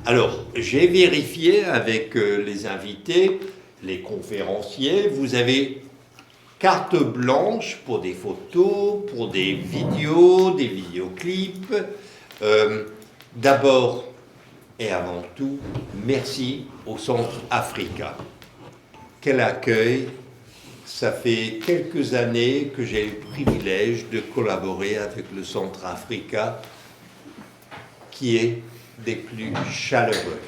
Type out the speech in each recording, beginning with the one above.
Alors, j'ai vérifié avec les invités, les conférenciers, vous avez carte blanche pour des photos, pour des vidéoclips. D'abord et avant tout, merci au Centre Africa. Quel accueil! Ça fait quelques années que j'ai le privilège de collaborer avec le Centre Africa, qui est des plus chaleureux.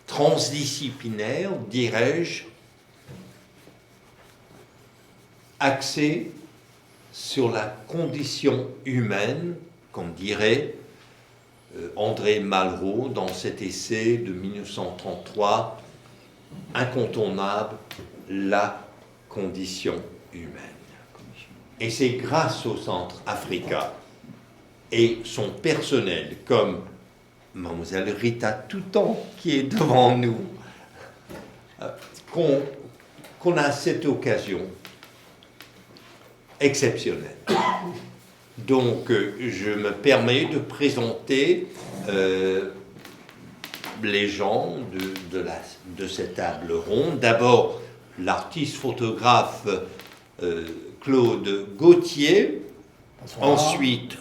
Transdisciplinaire, dirais-je, axé sur la condition humaine, comme dirait André Malraux dans cet essai de 1933, incontournable, la condition humaine. Et c'est grâce au Centre Africa et son personnel, comme Mademoiselle Rita Toutan, qui est devant nous, qu'on a cette occasion exceptionnelle. Donc, je me permets de présenter les gens de cette table ronde. D'abord, l'artiste photographe Claude Gauthier. Bonsoir. Ensuite,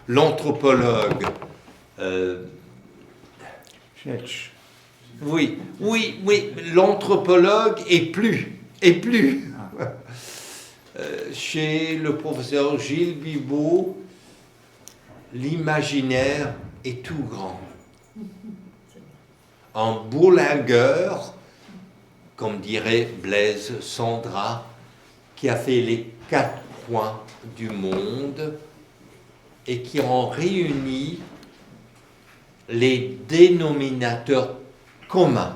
l'anthropologue. Oui, l'anthropologue et plus. Chez le professeur Gilles Bibot, l'imaginaire est tout grand. Un bourlingueur, comme dirait Blaise Sandra, qui a fait les 4 coins du monde et qui en réunit les dénominateurs communs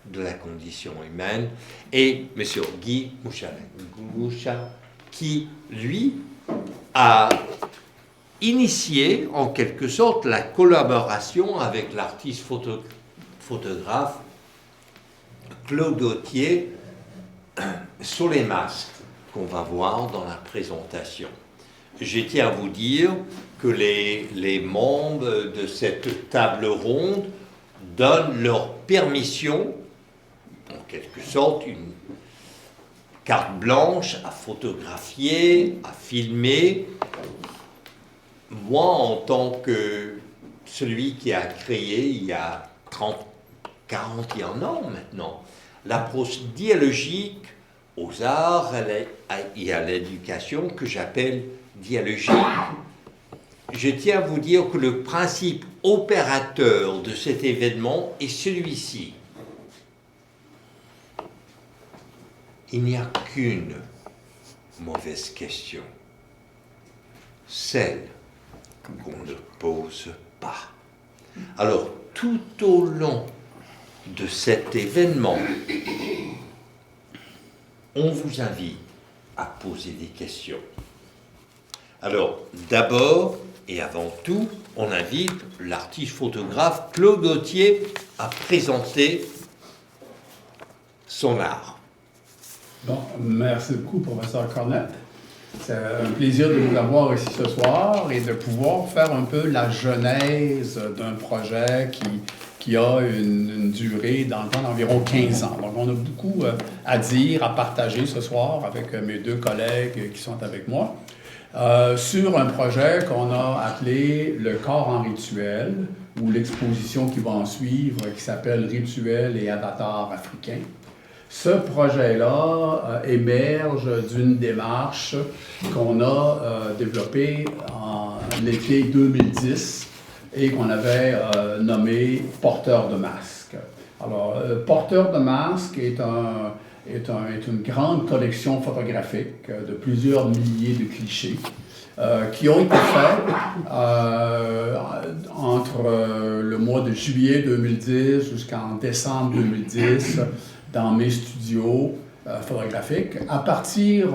de la condition humaine, et M. Guy Moucha, qui, lui, a initié en quelque sorte la collaboration avec l'artiste photographe Claude Gauthier sur les masques qu'on va voir dans la présentation. Je tiens à vous dire que les membres de cette table ronde donnent leur permission, en quelque sorte, une carte blanche à photographier, à filmer. Moi, en tant que celui qui a créé, il y a 41 ans maintenant, l'approche dialogique aux arts et à l'éducation que j'appelle dialogique, je tiens à vous dire que le principe opérateur de cet événement est celui-ci. Il n'y a qu'une mauvaise question, celle qu'on ne pose pas. Alors, tout au long de cet événement, on vous invite à poser des questions. Alors, d'abord et avant tout, on invite l'artiste photographe Claude Gauthier à présenter son art. Bon, merci beaucoup, professeur Cornette. C'est un plaisir de vous avoir ici ce soir et de pouvoir faire un peu la genèse d'un projet qui a une durée dans le temps d'environ 15 ans. Donc, on a beaucoup à dire, à partager ce soir avec mes 2 collègues qui sont avec moi sur un projet qu'on a appelé le corps en rituel, ou l'exposition qui va en suivre, qui s'appelle Rituels et avatars africains. Ce projet-là émerge d'une démarche qu'on a développée en l'été 2010 et qu'on avait nommé « Porteur de masques ». Alors, Porteur de masques est une grande collection photographique de plusieurs milliers de clichés qui ont été faits entre le mois de juillet 2010 jusqu'en décembre 2010 dans mes studios photographiques, à partir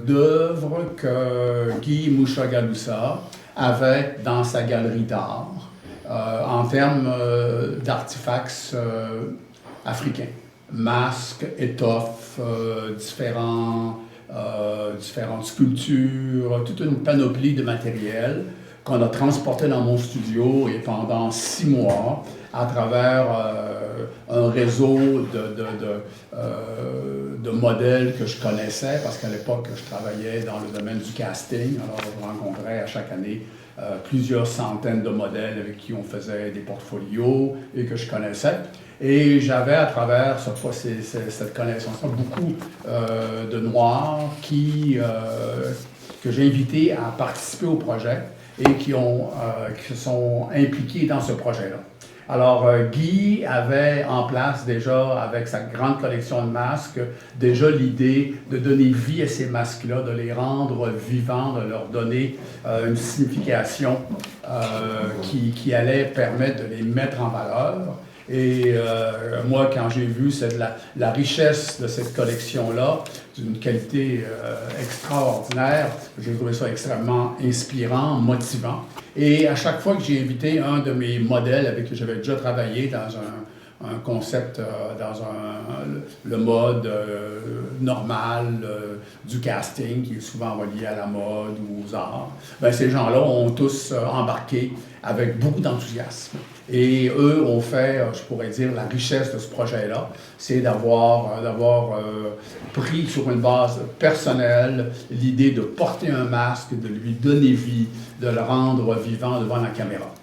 d'œuvres que Guy Mouchagaloussa avait dans sa galerie d'art en termes d'artefacts africains. Masques, étoffes, différentes sculptures, toute une panoplie de matériel qu'on a transporté dans mon studio et pendant 6 mois, à travers un réseau de modèles que je connaissais, parce qu'à l'époque, je travaillais dans le domaine du casting. Alors, je rencontrais à chaque année plusieurs centaines de modèles avec qui on faisait des portfolios et que je connaissais. Et j'avais à travers cette connaissance-là beaucoup de Noirs que j'ai invités à participer au projet et qui se sont impliqués dans ce projet-là. Alors, Guy avait en place déjà, avec sa grande collection de masques, déjà l'idée de donner vie à ces masques-là, de les rendre vivants, de leur donner une signification qui allait permettre de les mettre en valeur. Et moi, quand j'ai vu la richesse de cette collection-là, d'une qualité extraordinaire, j'ai trouvé ça extrêmement inspirant, motivant. Et à chaque fois que j'ai invité un de mes modèles avec qui j'avais déjà travaillé dans un concept, le mode normal du casting, qui est souvent relié à la mode ou aux arts, bien, ces gens-là ont tous embarqué avec beaucoup d'enthousiasme. Et eux ont fait, je pourrais dire, la richesse de ce projet-là, c'est d'avoir pris sur une base personnelle l'idée de porter un masque, de lui donner vie, de le rendre vivant devant la caméra.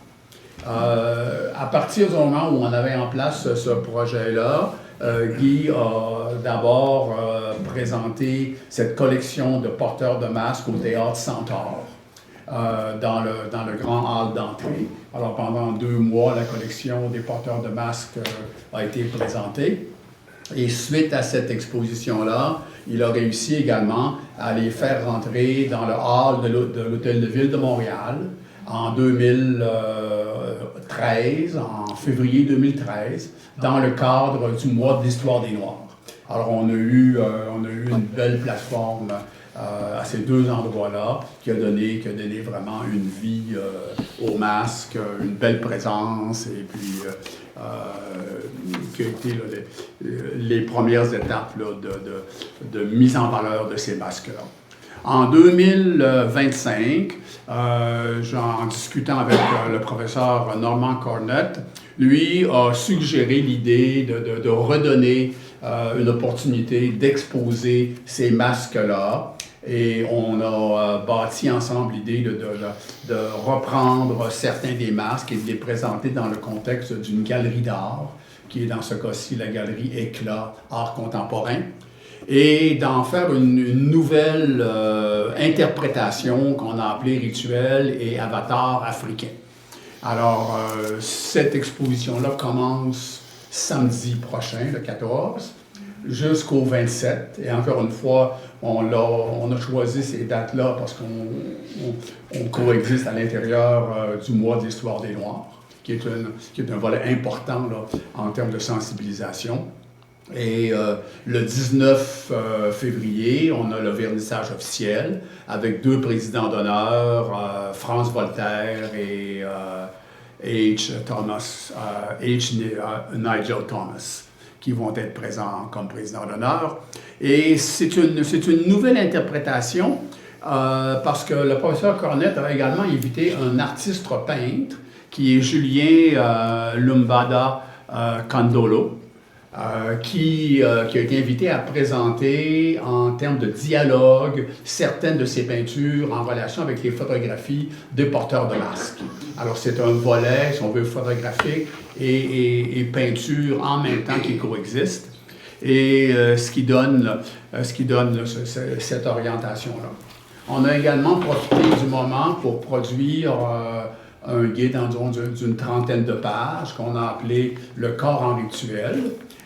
À partir du moment où on avait en place ce projet-là, Guy a d'abord présenté cette collection de porteurs de masques au Théâtre Centaure, dans le grand hall d'entrée. Alors pendant 2 mois, la collection des porteurs de masques a été présentée. Et suite à cette exposition-là, il a réussi également à les faire rentrer dans le hall de l'Hôtel de Ville de Montréal en 2013, en février 2013, dans le cadre du mois de l'Histoire des Noirs. Alors on a eu une belle plateforme à ces 2 endroits-là qui a donné vraiment une vie au masque, une belle présence et puis qui a été là, les premières étapes là, de mise en valeur de ces masques-là. En 2025, en discutant avec le professeur Norman Cornett, lui a suggéré l'idée de redonner une opportunité d'exposer ces masques-là. Et on a bâti ensemble l'idée de reprendre certains des masques et de les présenter dans le contexte d'une galerie d'art, qui est dans ce cas-ci la galerie Éclat Art contemporain, et d'en faire une nouvelle interprétation qu'on a appelée Rituel et Avatar africain. Alors, cette exposition-là commence samedi prochain, le 14, jusqu'au 27. Et encore une fois, on a choisi ces dates-là parce qu'on coexiste à l'intérieur du mois de l'Histoire des Noirs, qui est un volet important là, en termes de sensibilisation. Et le 19 février, on a le vernissage officiel avec 2 présidents d'honneur, France Voltaire et Nigel Thomas, qui vont être présents comme présidents d'honneur. Et c'est une nouvelle interprétation parce que le professeur Cornett a également invité un artiste peintre qui est Julien Lumbada Kandolo, qui a été invité à présenter en termes de dialogue certaines de ses peintures en relation avec les photographies des porteurs de masques. Alors c'est un volet, si on veut, photographique et peinture en même temps qui coexistent, et ce qui donne cette orientation-là. On a également profité du moment pour produire un guide d'une 30aine de pages qu'on a appelé « Le corps en rituel ».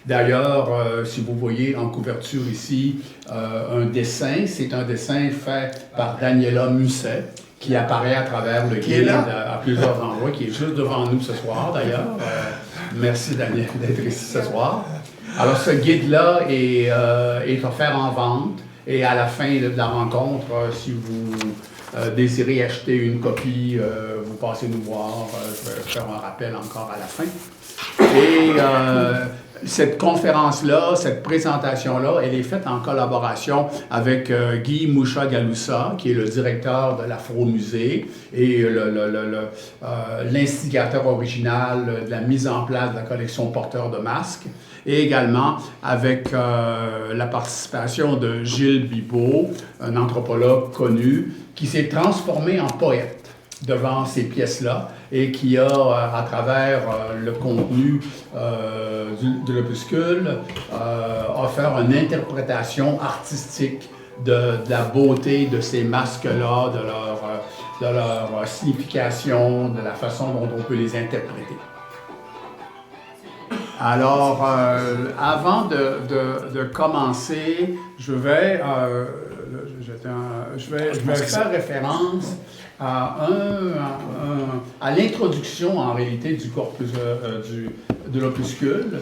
D'ailleurs, si vous voyez en couverture ici un dessin, c'est un dessin fait par Daniela Musset, qui apparaît à travers le guide à plusieurs endroits, qui est juste devant nous ce soir d'ailleurs. Merci Daniel d'être ici ce soir. Alors ce guide-là est offert en vente, et à la fin de la rencontre, si vous désirez acheter une copie, vous passez nous voir, je vais faire un rappel encore à la fin. Et Cette conférence-là, cette présentation-là, elle est faite en collaboration avec Guy Moucha-Galoussa, qui est le directeur de l'Afro-Musée et l'instigateur original de la mise en place de la collection Porteurs de masques, et également avec la participation de Gilles Bibeau, un anthropologue connu, qui s'est transformé en poète devant ces pièces-là et qui a, à travers le contenu de l'opuscule, offert une interprétation artistique de la beauté de ces masques-là, de leur signification, de la façon dont on peut les interpréter. Alors, avant de commencer, je vais faire référence à l'introduction, en réalité, du corpus de l'opuscule.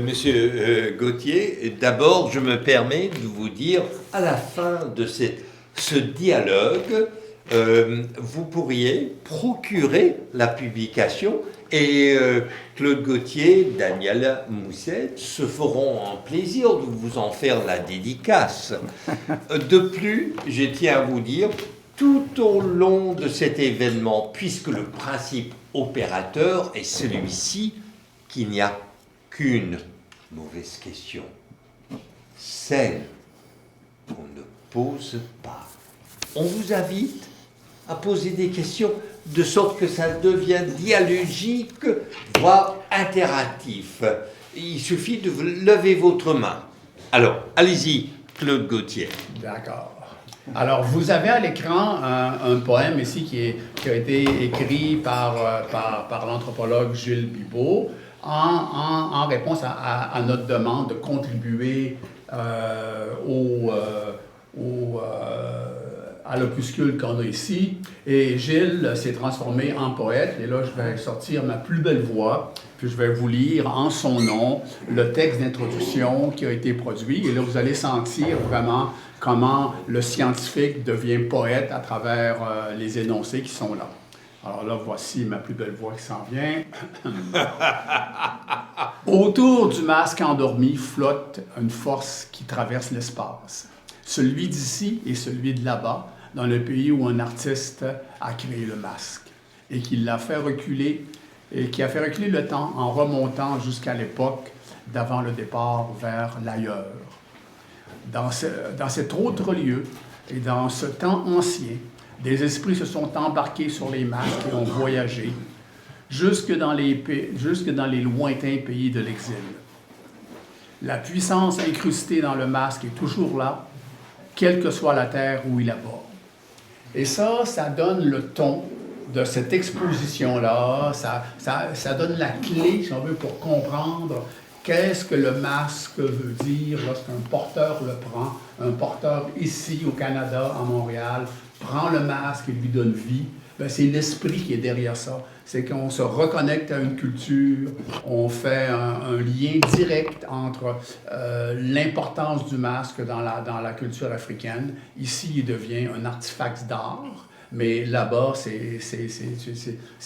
Monsieur Gauthier, d'abord, je me permets de vous dire, à la fin de ce dialogue, vous pourriez procurer la publication et Claude Gauthier, Daniel Mousset se feront un plaisir de vous en faire la dédicace. De plus, je tiens à vous dire, tout au long de cet événement, puisque le principe opérateur est celui-ci, qu'il n'y a qu'une mauvaise question, celle qu'on ne pose pas. On vous invite à poser des questions de sorte que ça devienne dialogique, voire interactif. Il suffit de lever votre main. Alors, allez-y, Claude Gauthier. D'accord. Alors, vous avez à l'écran un poème ici qui a été écrit par l'anthropologue Gilles Bibeau en réponse à notre demande de contribuer à l'opuscule qu'on a ici. Et Gilles s'est transformé en poète. Et là, je vais sortir ma plus belle voix, puis je vais vous lire en son nom le texte d'introduction qui a été produit. Et là, vous allez sentir vraiment comment le scientifique devient poète à travers les énoncés qui sont là. Alors là, voici ma plus belle voix qui s'en vient. Autour du masque endormi flotte une force qui traverse l'espace. Celui d'ici et celui de là-bas, dans le pays où un artiste a créé le masque et qui l'a fait reculer, et qui a fait reculer le temps en remontant jusqu'à l'époque d'avant le départ vers l'ailleurs. Dans cet autre lieu et dans ce temps ancien, des esprits se sont embarqués sur les masques et ont voyagé jusque dans les lointains pays de l'exil. La puissance incrustée dans le masque est toujours là, quelle que soit la terre où il aborde. Et ça donne le ton de cette exposition-là, ça donne la clé, si on veut, pour comprendre qu'est-ce que le masque veut dire lorsqu'un porteur le prend. Un porteur ici au Canada, à Montréal, prend le masque et lui donne vie. Bien, c'est l'esprit qui est derrière ça. C'est qu'on se reconnecte à une culture, on fait un lien direct entre l'importance du masque dans la culture africaine. Ici, il devient un artefact d'art, mais là-bas, c'est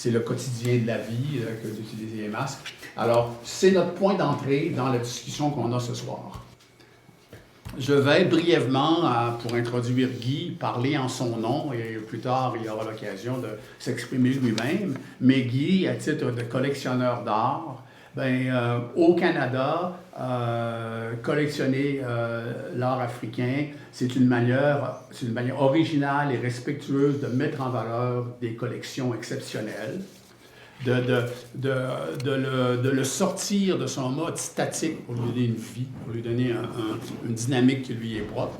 le quotidien de la vie que d'utiliser les masques. Alors, c'est notre point d'entrée dans la discussion qu'on a ce soir. Je vais brièvement, pour introduire Guy, parler en son nom et plus tard, il aura l'occasion de s'exprimer lui-même. Mais Guy, à titre de collectionneur d'art, au Canada, collectionner l'art africain, c'est une manière originale et respectueuse de mettre en valeur des collections exceptionnelles. De le sortir de son mode statique pour lui donner une vie, pour lui donner une dynamique qui lui est propre.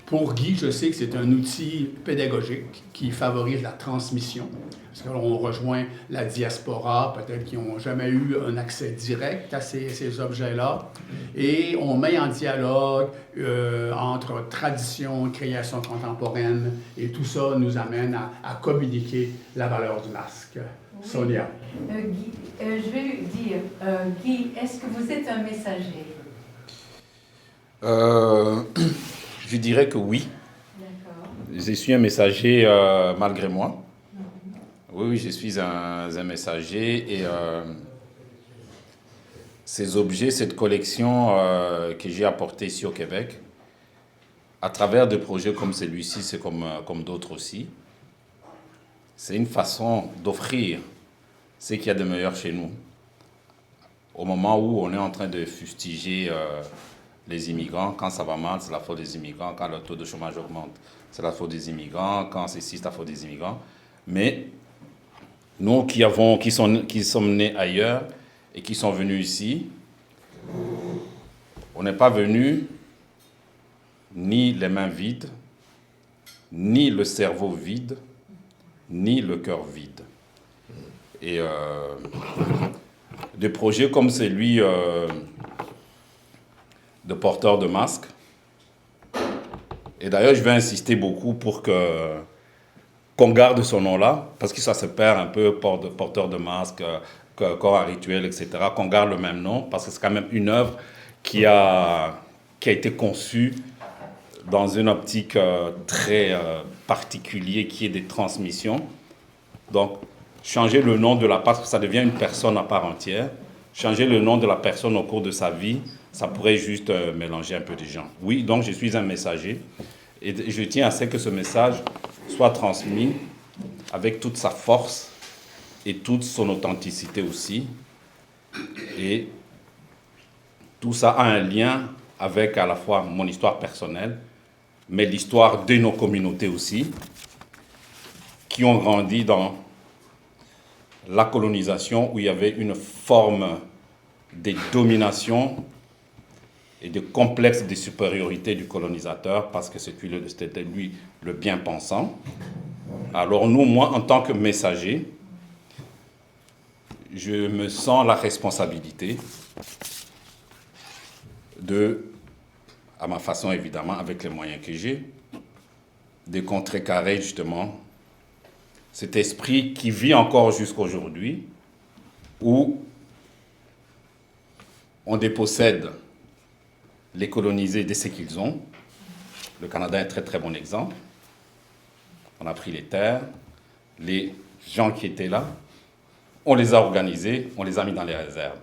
Pour Guy, je sais que c'est un outil pédagogique qui favorise la transmission, parce qu'on rejoint la diaspora, peut-être qui n'ont jamais eu un accès direct à ces objets-là, et on met en dialogue entre tradition, création contemporaine, et tout ça nous amène à communiquer la valeur du masque. Oui. Sonia. Guy, je vais lui dire, Guy, est-ce que vous êtes un messager? Je dirais que oui. D'accord. Je suis un messager malgré moi. Oui, je suis un messager et ces objets, cette collection que j'ai apportée ici au Québec, à travers des projets comme celui-ci, c'est comme d'autres aussi, c'est une façon d'offrir ce qu'il y a de meilleur chez nous. Au moment où on est en train de fustiger les immigrants, quand ça va mal, c'est la faute des immigrants. Quand le taux de chômage augmente, c'est la faute des immigrants. Quand c'est ici, c'est la faute des immigrants. Mais nous qui sommes nés ailleurs et qui sont venus ici, on n'est pas venus ni les mains vides, ni le cerveau vide, ni le cœur vide. Et des projets comme celui de porteur de masques. Et d'ailleurs, je vais insister beaucoup pour qu'on garde ce nom-là, parce que ça se perd un peu, porteur de masques, corps à rituel, etc. Qu'on garde le même nom, parce que c'est quand même une œuvre qui a été conçue dans une optique très particulière qui est des transmissions. Donc, changer le nom de parce que ça devient une personne à part entière. Changer le nom de la personne au cours de sa vie, ça pourrait juste mélanger un peu des gens. Oui, donc je suis un messager et je tiens à ce que ce message soit transmis avec toute sa force et toute son authenticité aussi. Et tout ça a un lien avec à la fois mon histoire personnelle, mais l'histoire de nos communautés aussi, qui ont grandi dans la colonisation où il y avait une forme de domination et de complexe de supériorité du colonisateur parce que c'était lui le bien-pensant. Alors nous, moi, en tant que messager, je me sens la responsabilité à ma façon évidemment, avec les moyens que j'ai, de contrecarrer justement cet esprit qui vit encore jusqu'à aujourd'hui, où on dépossède les colonisés de ce qu'ils ont. Le Canada est un très très bon exemple. On a pris les terres, les gens qui étaient là, on les a organisés, on les a mis dans les réserves.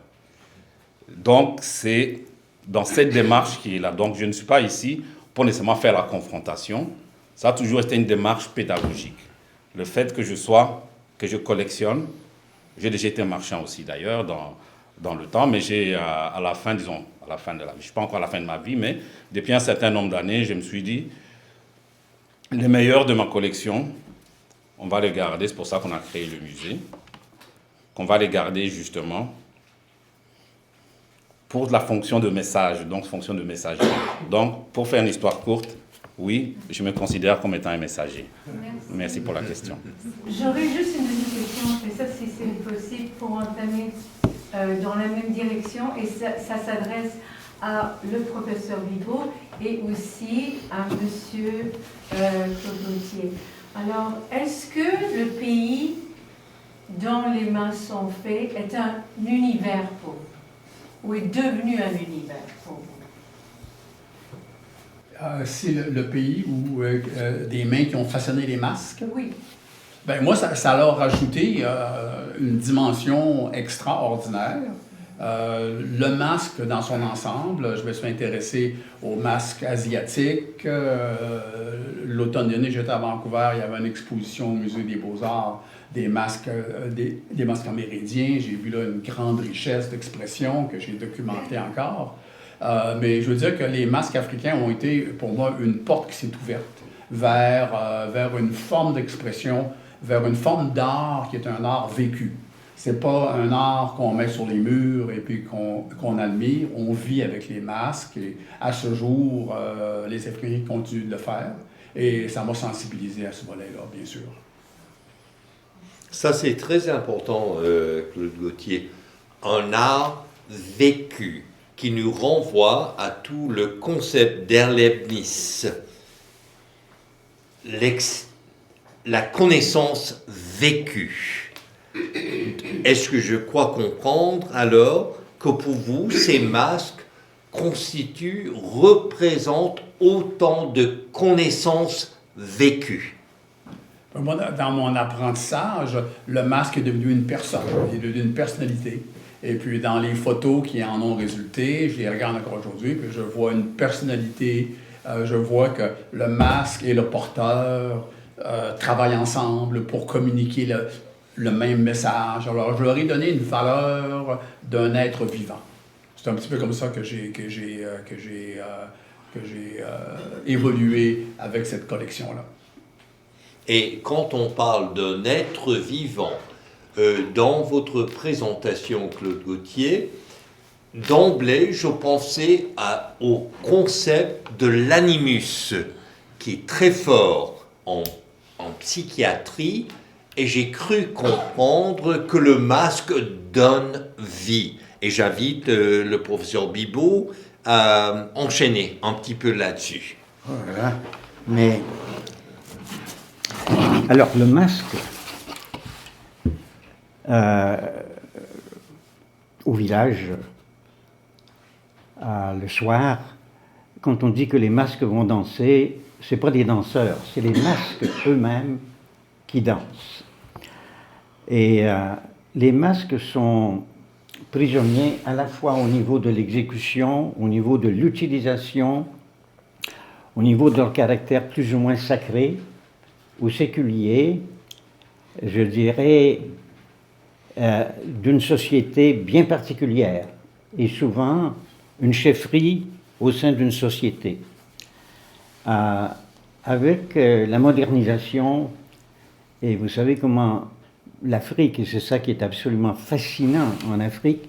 Donc c'est dans cette démarche qui est là. Donc je ne suis pas ici pour nécessairement faire la confrontation. Ça a toujours été une démarche pédagogique. Le fait que je collectionne, j'ai déjà été marchand aussi d'ailleurs dans le temps, mais j'ai à la fin de la vie, je ne suis pas encore à la fin de ma vie, mais depuis un certain nombre d'années, je me suis dit, les meilleurs de ma collection, on va les garder, c'est pour ça qu'on a créé le musée, qu'on va les garder justement pour la fonction de message, donc fonction de messager. Donc, pour faire une histoire courte, oui, je me considère comme étant un messager. Merci pour la question. J'aurais juste une petite question, et ça, si c'est possible, pour entamer dans la même direction, et ça s'adresse à le professeur Bigot et aussi à monsieur Claude Gauthier. Alors, est-ce que le pays dont les mains sont faites est un univers pour vous, ou est devenu un univers pour vous? C'est le pays où des mains qui ont façonné les masques. Oui. Ben moi, ça leur a rajouté une dimension extraordinaire. Le masque dans son ensemble, je me suis intéressé aux masques asiatiques. L'automne dernier, j'étais à Vancouver, il y avait une exposition au Musée des Beaux-Arts des masques amérindiens. J'ai vu là une grande richesse d'expression que j'ai documentée encore. Mais je veux dire que les masques africains ont été, pour moi, une porte qui s'est ouverte vers une forme d'expression, vers une forme d'art qui est un art vécu. C'est pas un art qu'on met sur les murs et puis qu'on admire. On vit avec les masques et à ce jour, les Africains continuent de le faire. Et ça m'a sensibilisé à ce volet-là, bien sûr. Ça, c'est très important, Claude Gauthier. Un art vécu qui nous renvoie à tout le concept d'Erlebnis. La connaissance vécue. Est-ce que je crois comprendre alors que pour vous, ces masques représentent autant de connaissances vécues? Moi, dans mon apprentissage, le masque est devenu une personne, il est devenu une personnalité. Et puis dans les photos qui en ont résulté, je les regarde encore aujourd'hui, puis je vois une personnalité, je vois que le masque et le porteur travaillent ensemble pour communiquer le même message. Alors je leur ai donné une valeur d'un être vivant. C'est un petit peu comme ça que j'ai évolué avec cette collection-là. Et quand on parle d'un être vivant, dans votre présentation, Claude Gauthier, d'emblée, je pensais au concept de l'animus, qui est très fort en psychiatrie, et j'ai cru comprendre que le masque donne vie. Et j'invite le professeur Bibeau à enchaîner un petit peu là-dessus. Voilà. Mais alors le masque, au village, le soir, quand on dit que les masques vont danser, c'est pas des danseurs, c'est les masques eux-mêmes qui dansent. Et les masques sont prisonniers à la fois au niveau de l'exécution, au niveau de l'utilisation, au niveau de leur caractère plus ou moins sacré ou séculier, je dirais, d'une société bien particulière et souvent une chefferie au sein d'une société. Avec la modernisation, et vous savez comment l'Afrique, et c'est ça qui est absolument fascinant en Afrique,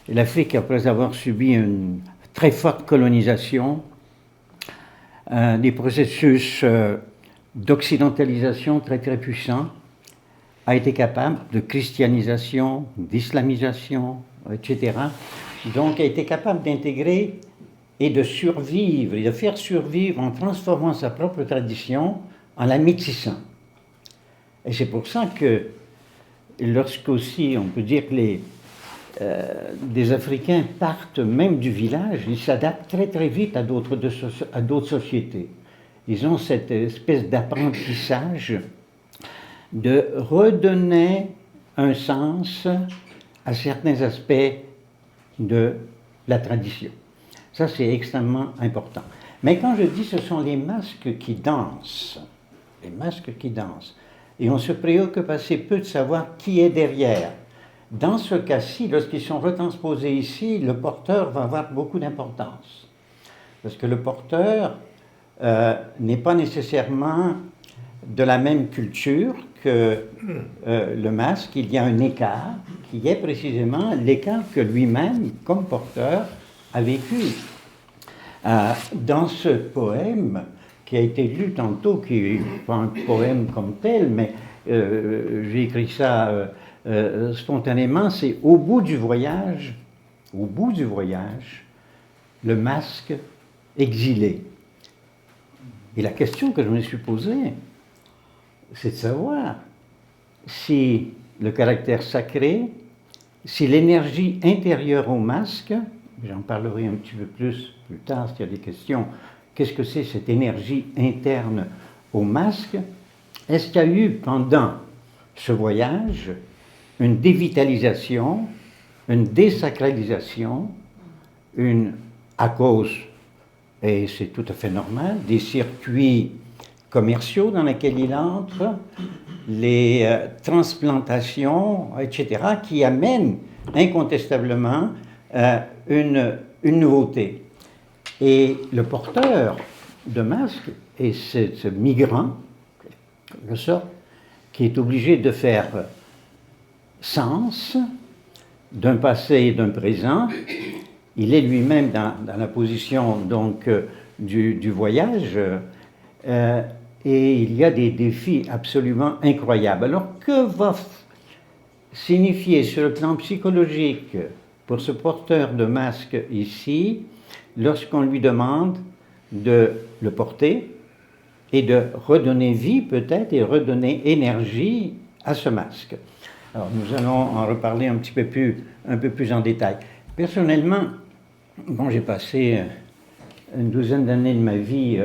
l'Afrique, après avoir subi une très forte colonisation, des processus d'occidentalisation très très puissants, a été capable de christianisation, d'islamisation, etc. Donc a été capable d'intégrer et de survivre, et de faire survivre en transformant sa propre tradition, en la métissant. Et c'est pour ça que lorsqu'aussi on peut dire que des Africains partent même du village, ils s'adaptent très très vite à d'autres sociétés. Ils ont cette espèce d'apprentissage de redonner un sens à certains aspects de la tradition. Ça, c'est extrêmement important. Mais quand je dis ce sont les masques qui dansent, et on se préoccupe assez peu de savoir qui est derrière. Dans ce cas-ci, lorsqu'ils sont retransposés ici, le porteur va avoir beaucoup d'importance. Parce que le porteur n'est pas nécessairement de la même culture que le masque. Il y a un écart qui est précisément l'écart que lui-même, comme porteur, a vécu. Dans ce poème qui a été lu tantôt, qui n'est pas un poème comme tel, mais j'ai écrit ça spontanément, c'est au bout du voyage, le masque exilé. Et la question que je me suis posée, c'est de savoir si le caractère sacré, si l'énergie intérieure au masque, j'en parlerai un petit peu plus tard s'il y a des questions, qu'est-ce que c'est cette énergie interne au masque? Est-ce qu'il y a eu pendant ce voyage une dévitalisation, une désacralisation, à cause, et c'est tout à fait normal, des circuits commerciaux dans lesquels il entre, les transplantations, etc., qui amènent incontestablement une nouveauté. Et le porteur de masque est ce migrant, de sorte, qui est obligé de faire sens d'un passé et d'un présent. Il est lui-même dans la position donc du voyage, et il y a des défis absolument incroyables. Alors que va signifier sur le plan psychologique pour ce porteur de masque ici, lorsqu'on lui demande de le porter et de redonner vie peut-être et redonner énergie à ce masque? Alors nous allons en reparler un peu plus en détail. Personnellement, bon, j'ai passé une douzaine d'années de ma vie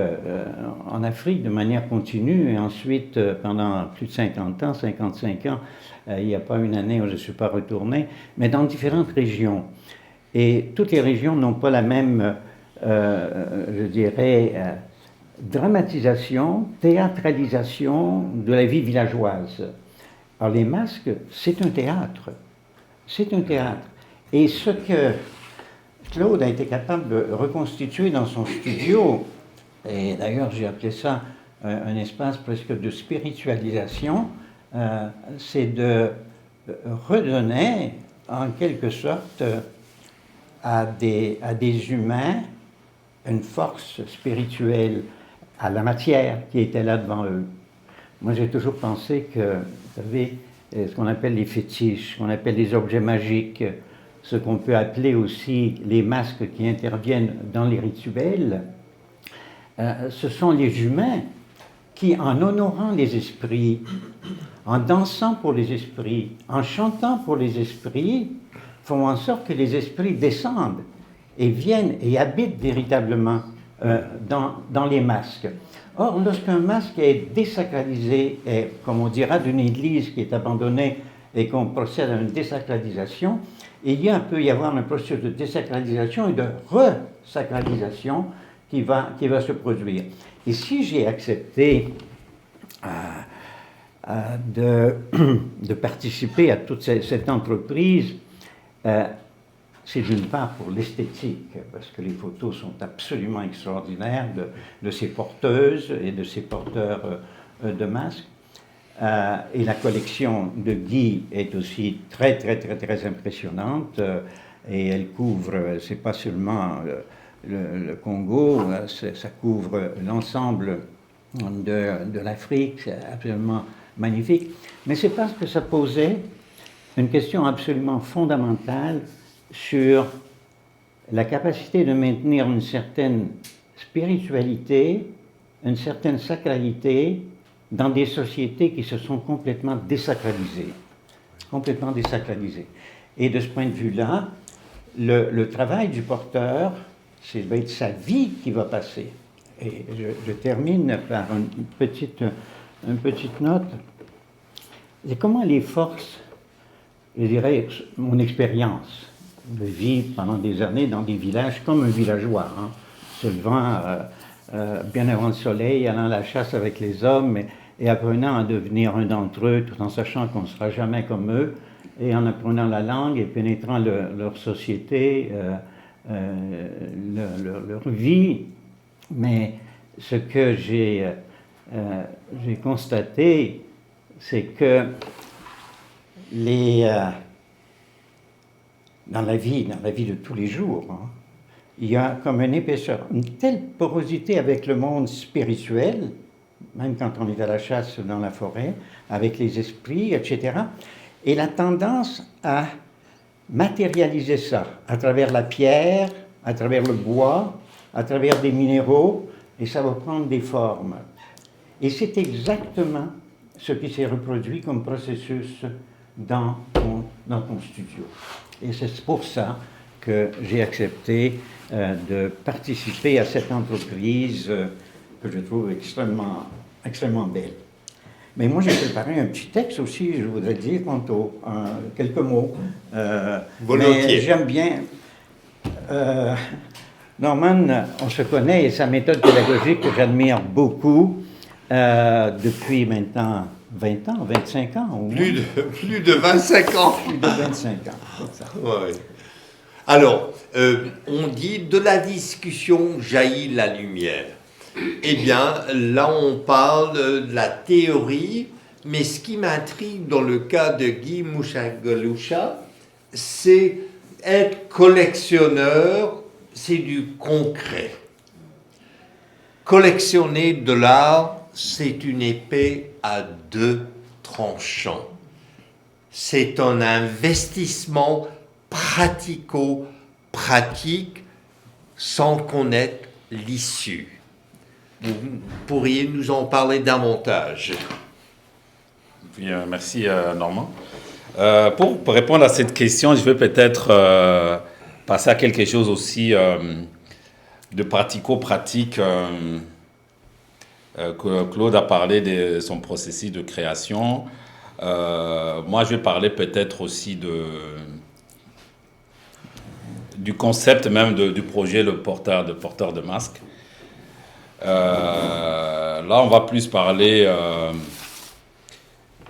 en Afrique de manière continue et ensuite pendant plus de 50 ans, 55 ans, il n'y a pas une année où je ne suis pas retourné, mais dans différentes régions. Et toutes les régions n'ont pas la même, je dirais, dramatisation, théâtralisation de la vie villageoise. Alors les masques, c'est un théâtre. C'est un théâtre. Et ce que Claude a été capable de reconstituer dans son studio, et d'ailleurs j'ai appelé ça un espace presque de spiritualisation, c'est de redonner en quelque sorte à des humains une force spirituelle, à la matière qui était là devant eux. Moi j'ai toujours pensé que, vous savez, ce qu'on appelle les fétiches, ce qu'on appelle les objets magiques, ce qu'on peut appeler aussi les masques qui interviennent dans les rituels, ce sont les humains qui, en honorant les esprits, en dansant pour les esprits, en chantant pour les esprits, font en sorte que les esprits descendent et viennent et habitent véritablement dans les masques. Or, lorsqu'un masque est désacralisé, et, comme on dira d'une église qui est abandonnée et qu'on procède à une désacralisation, il peut y avoir un processus de désacralisation et de resacralisation qui va se produire. Et si j'ai accepté de participer à toute cette entreprise, c'est d'une part pour l'esthétique, parce que les photos sont absolument extraordinaires de ces porteuses et de ces porteurs de masques. Et la collection de Guy est aussi très, très, très, très impressionnante. Et elle couvre, c'est pas seulement le Congo, ça couvre l'ensemble de l'Afrique, c'est absolument magnifique. Mais c'est parce que ça posait une question absolument fondamentale sur la capacité de maintenir une certaine spiritualité, une certaine sacralité dans des sociétés qui se sont complètement désacralisées. Complètement désacralisées. Et de ce point de vue-là, le travail du porteur, c'est va être sa vie qui va passer. Et je termine par une petite note. C'est comment les forces, je dirais, mon expérience de vivre pendant des années dans des villages comme un villageois, hein, se levant bien avant le soleil, allant à la chasse avec les hommes et apprenant à devenir un d'entre eux tout en sachant qu'on ne sera jamais comme eux et en apprenant la langue et pénétrant leur société, leur vie. Mais ce que j'ai constaté, c'est que dans la vie de tous les jours, hein, il y a comme une épaisseur, une telle porosité avec le monde spirituel, même quand on est à la chasse dans la forêt, avec les esprits, etc. Et la tendance à matérialiser ça à travers la pierre, à travers le bois, à travers des minéraux, et ça va prendre des formes. Et c'est exactement ce qui s'est reproduit comme processus dans ton studio. Et c'est pour ça que j'ai accepté de participer à cette entreprise que je trouve extrêmement, extrêmement belle. Mais moi, j'ai préparé un petit texte aussi, je voudrais dire, quelques mots. Volontiers. Mais j'aime bien... Norman, on se connaît, et sa méthode pédagogique que j'admire beaucoup depuis maintenant 20 ans, 25 ans. Au moins. Plus de 25 ans. Plus de 25 ans, c'est ça. Ouais. Alors, on dit de la discussion jaillit la lumière. Eh bien, là, on parle de la théorie, mais ce qui m'intrigue dans le cas de Guy Mushagalusha, c'est être collectionneur, c'est du concret. Collectionner de l'art, c'est une épée à deux tranchants. C'est un investissement pratico-pratique sans connaître l'issue. Vous pourriez nous en parler davantage. Oui, merci Normand. Pour répondre à cette question, je vais peut-être passer à quelque chose aussi de pratico-pratique. Claude a parlé de son processus de création. Moi, je vais parler peut-être aussi du concept même du projet le porteur de masque. Là, on va plus parler,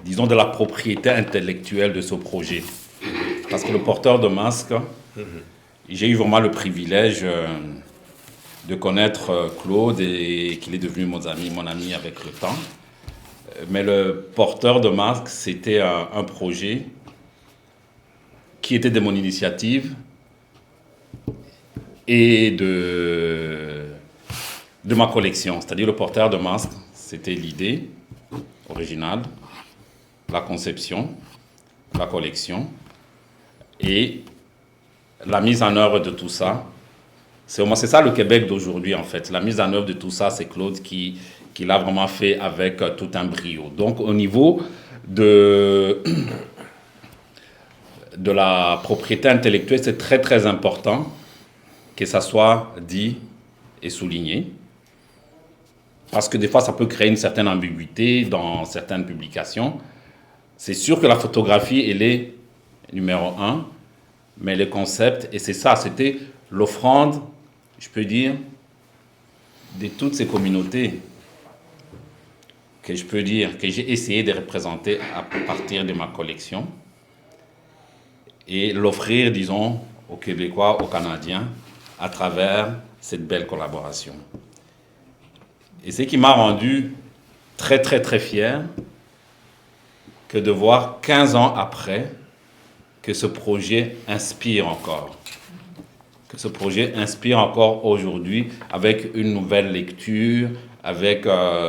disons, de la propriété intellectuelle de ce projet. Parce que le porteur de masque, j'ai eu vraiment le privilège de connaître Claude et qu'il est devenu mon ami avec le temps. Mais le porteur de masque, c'était un projet qui était de mon initiative et de ma collection. C'est-à-dire le porteur de masque, c'était l'idée originale, la conception, la collection et la mise en œuvre de tout ça. C'est ça le Québec d'aujourd'hui en fait. La mise en œuvre de tout ça, c'est Claude qui l'a vraiment fait avec tout un brio. Donc au niveau de la propriété intellectuelle, c'est très très important que ça soit dit et souligné. Parce que des fois, ça peut créer une certaine ambiguïté dans certaines publications. C'est sûr que la photographie, elle est numéro 1, mais le concept, et c'est ça, c'était l'offrande, je peux dire, de toutes ces communautés que je peux dire, que j'ai essayé de représenter à partir de ma collection et l'offrir, disons, aux Québécois, aux Canadiens, à travers cette belle collaboration. Et ce qui m'a rendu très, très, très fier, que de voir 15 ans après que ce projet inspire encore. Que ce projet inspire encore aujourd'hui avec une nouvelle lecture, avec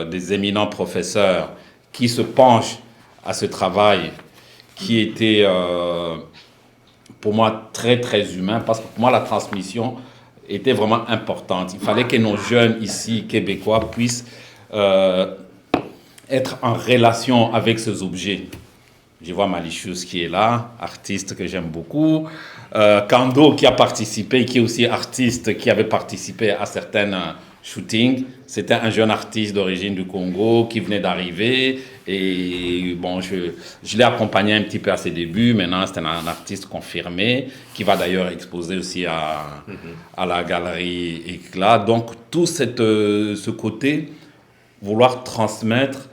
des éminents professeurs qui se penchent à ce travail qui était pour moi très, très humain, parce que pour moi la transmission était vraiment importante. Il fallait que nos jeunes ici, québécois, puissent être en relation avec ces objets. Je vois Malichus qui est là, artiste que j'aime beaucoup. Kando qui a participé, qui est aussi artiste, qui avait participé à certains shootings. C'était un jeune artiste d'origine du Congo qui venait d'arriver. Et bon, je l'ai accompagné un petit peu à ses débuts. Maintenant, c'est un artiste confirmé qui va d'ailleurs exposer aussi à la galerie Éclat. Donc, tout ce côté, vouloir transmettre,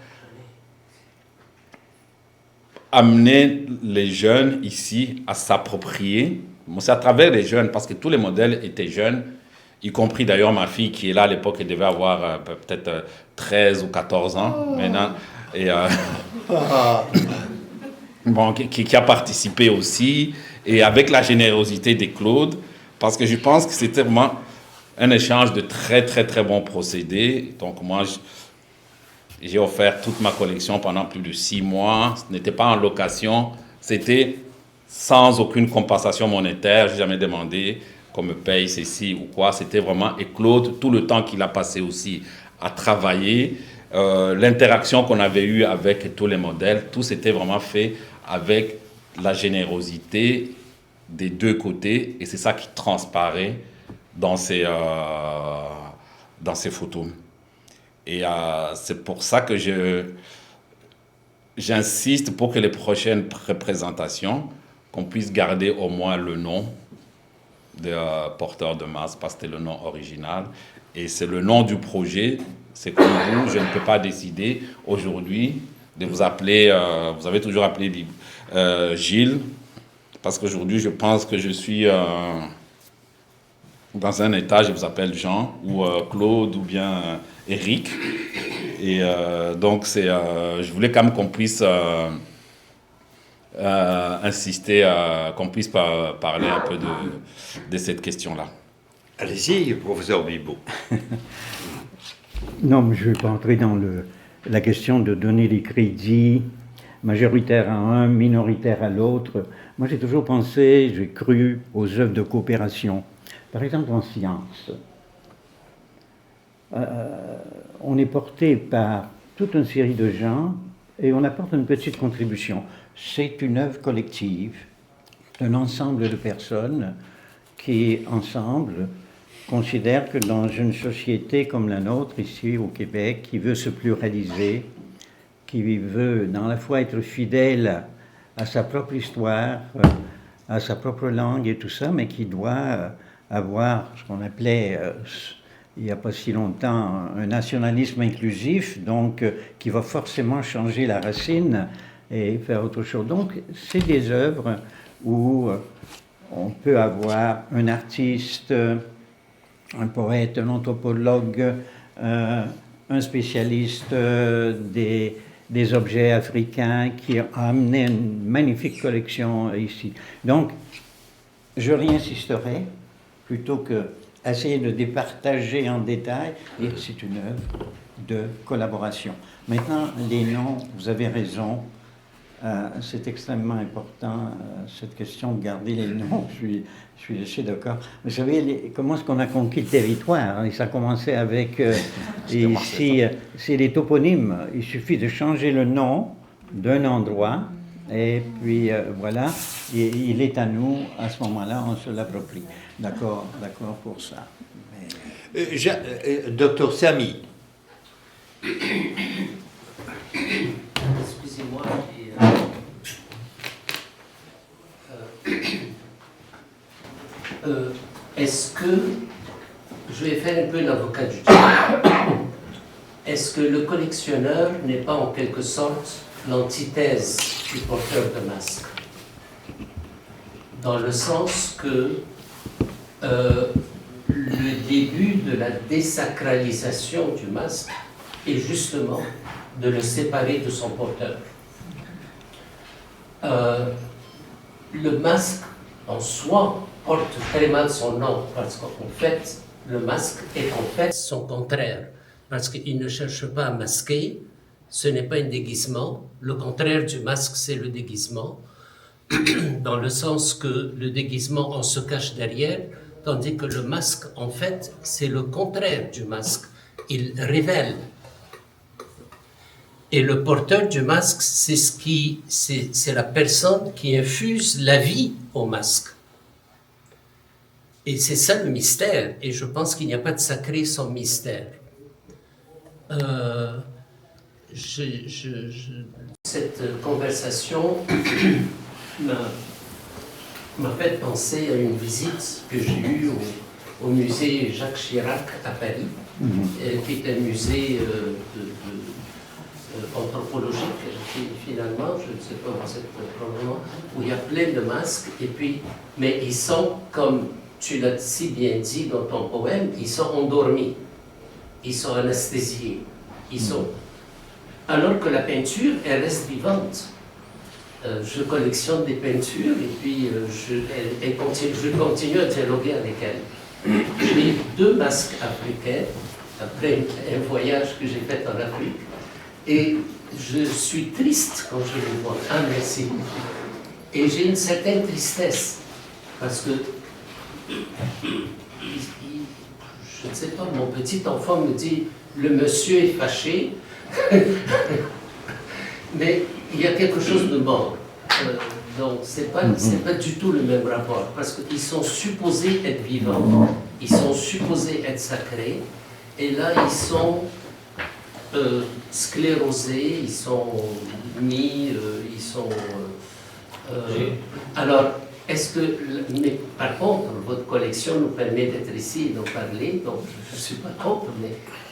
amener les jeunes ici à s'approprier. Bon, c'est à travers les jeunes, parce que tous les modèles étaient jeunes, y compris d'ailleurs ma fille qui est là à l'époque, elle devait avoir peut-être 13 ou 14 ans maintenant. Et, bon, qui a participé aussi, et avec la générosité des Claude, parce que je pense que c'était vraiment un échange de très très très bons procédés. Donc moi, j'ai offert toute ma collection pendant plus de 6 mois. Ce n'était pas en location, c'était sans aucune compensation monétaire. Je n'ai jamais demandé qu'on me paye ceci ou quoi. C'était vraiment, et Claude, tout le temps qu'il a passé aussi à travailler, l'interaction qu'on avait eue avec tous les modèles, tout s'était vraiment fait avec la générosité des deux côtés, et c'est ça qui transparaît dans ces photos. Et c'est pour ça que j'insiste pour que les prochaines représentations, qu'on puisse garder au moins le nom de porteur de masque, parce que c'était le nom original. Et c'est le nom du projet. C'est comme vous, je ne peux pas décider aujourd'hui de vous appeler, vous avez toujours appelé Gilles, parce qu'aujourd'hui je pense que je suis dans un état, je vous appelle Jean, ou Claude, ou bien Eric. Et donc, je voulais quand même qu'on puisse insister, qu'on puisse parler un peu de cette question-là. Allez-y, professeur Bibeau. Non, mais je ne vais pas entrer dans la question de donner des crédits majoritaires à un, minoritaires à l'autre. Moi, j'ai toujours pensé, j'ai cru aux œuvres de coopération. Par exemple, en sciences, on est porté par toute une série de gens et on apporte une petite contribution. C'est une œuvre collective d'un ensemble de personnes qui, ensemble, considère que dans une société comme la nôtre, ici au Québec, qui veut se pluraliser, qui veut dans la fois être fidèle à sa propre histoire, à sa propre langue et tout ça, mais qui doit avoir ce qu'on appelait, il n'y a pas si longtemps, un nationalisme inclusif, donc qui va forcément changer la racine et faire autre chose. Donc, c'est des œuvres où on peut avoir un artiste, un poète, un anthropologue, un spécialiste des objets africains qui a amené une magnifique collection ici. Donc, je réinsisterai, plutôt que essayer de départager en détail, et c'est une œuvre de collaboration. Maintenant, les noms, vous avez raison, c'est extrêmement important, cette question de garder les noms, je suis assez d'accord. Vous savez, comment est-ce qu'on a conquis le territoire, hein? Ça a commencé avec, ici, c'est les toponymes, il suffit de changer le nom d'un endroit, et puis voilà, et il est à nous, à ce moment-là, on se l'approprie. D'accord pour ça. Docteur Samy. Excusez-moi. Est-ce que, je vais faire un peu l'avocat du diable, est-ce que le collectionneur n'est pas en quelque sorte l'antithèse du porteur de masque? Dans le sens que le début de la désacralisation du masque est justement de le séparer de son porteur. Le masque en soi porte très mal son nom parce qu'en fait, le masque est en fait son contraire. Parce qu'il ne cherche pas à masquer, ce n'est pas un déguisement. Le contraire du masque, c'est le déguisement. Dans le sens que le déguisement, on se cache derrière, tandis que le masque, en fait, c'est le contraire du masque. Il révèle. Et le porteur du masque, c'est la personne qui infuse la vie au masque. Et c'est ça le mystère. Et je pense qu'il n'y a pas de sacré sans mystère. Cette conversation m'a fait penser à une visite que j'ai eue au musée Jacques Chirac à Paris, qui est un musée anthropologique, finalement, je ne sais pas où c'est probablement, où il y a plein de masques, et puis, mais ils sont, comme tu l'as si bien dit dans ton poème, ils sont endormis, ils sont anesthésiés, ils sont... Alors que la peinture, elle reste vivante. Je collectionne des peintures, et puis je continue à dialoguer avec elle. J'ai 2 masques africains, après un voyage que j'ai fait en Afrique, et je suis triste quand je les vois. Ah, merci. Et j'ai une certaine tristesse, parce que, je ne sais pas, mon petit enfant me dit, le monsieur est fâché, mais il y a quelque chose de mort. Donc, c'est pas du tout le même rapport, parce qu'ils sont supposés être vivants, ils sont supposés être sacrés, et là, ils sont sclérosés, ils sont mis, ils sont... alors, est-ce que... Mais par contre, votre collection nous permet d'être ici et d'en parler, donc je ne suis pas contre, mais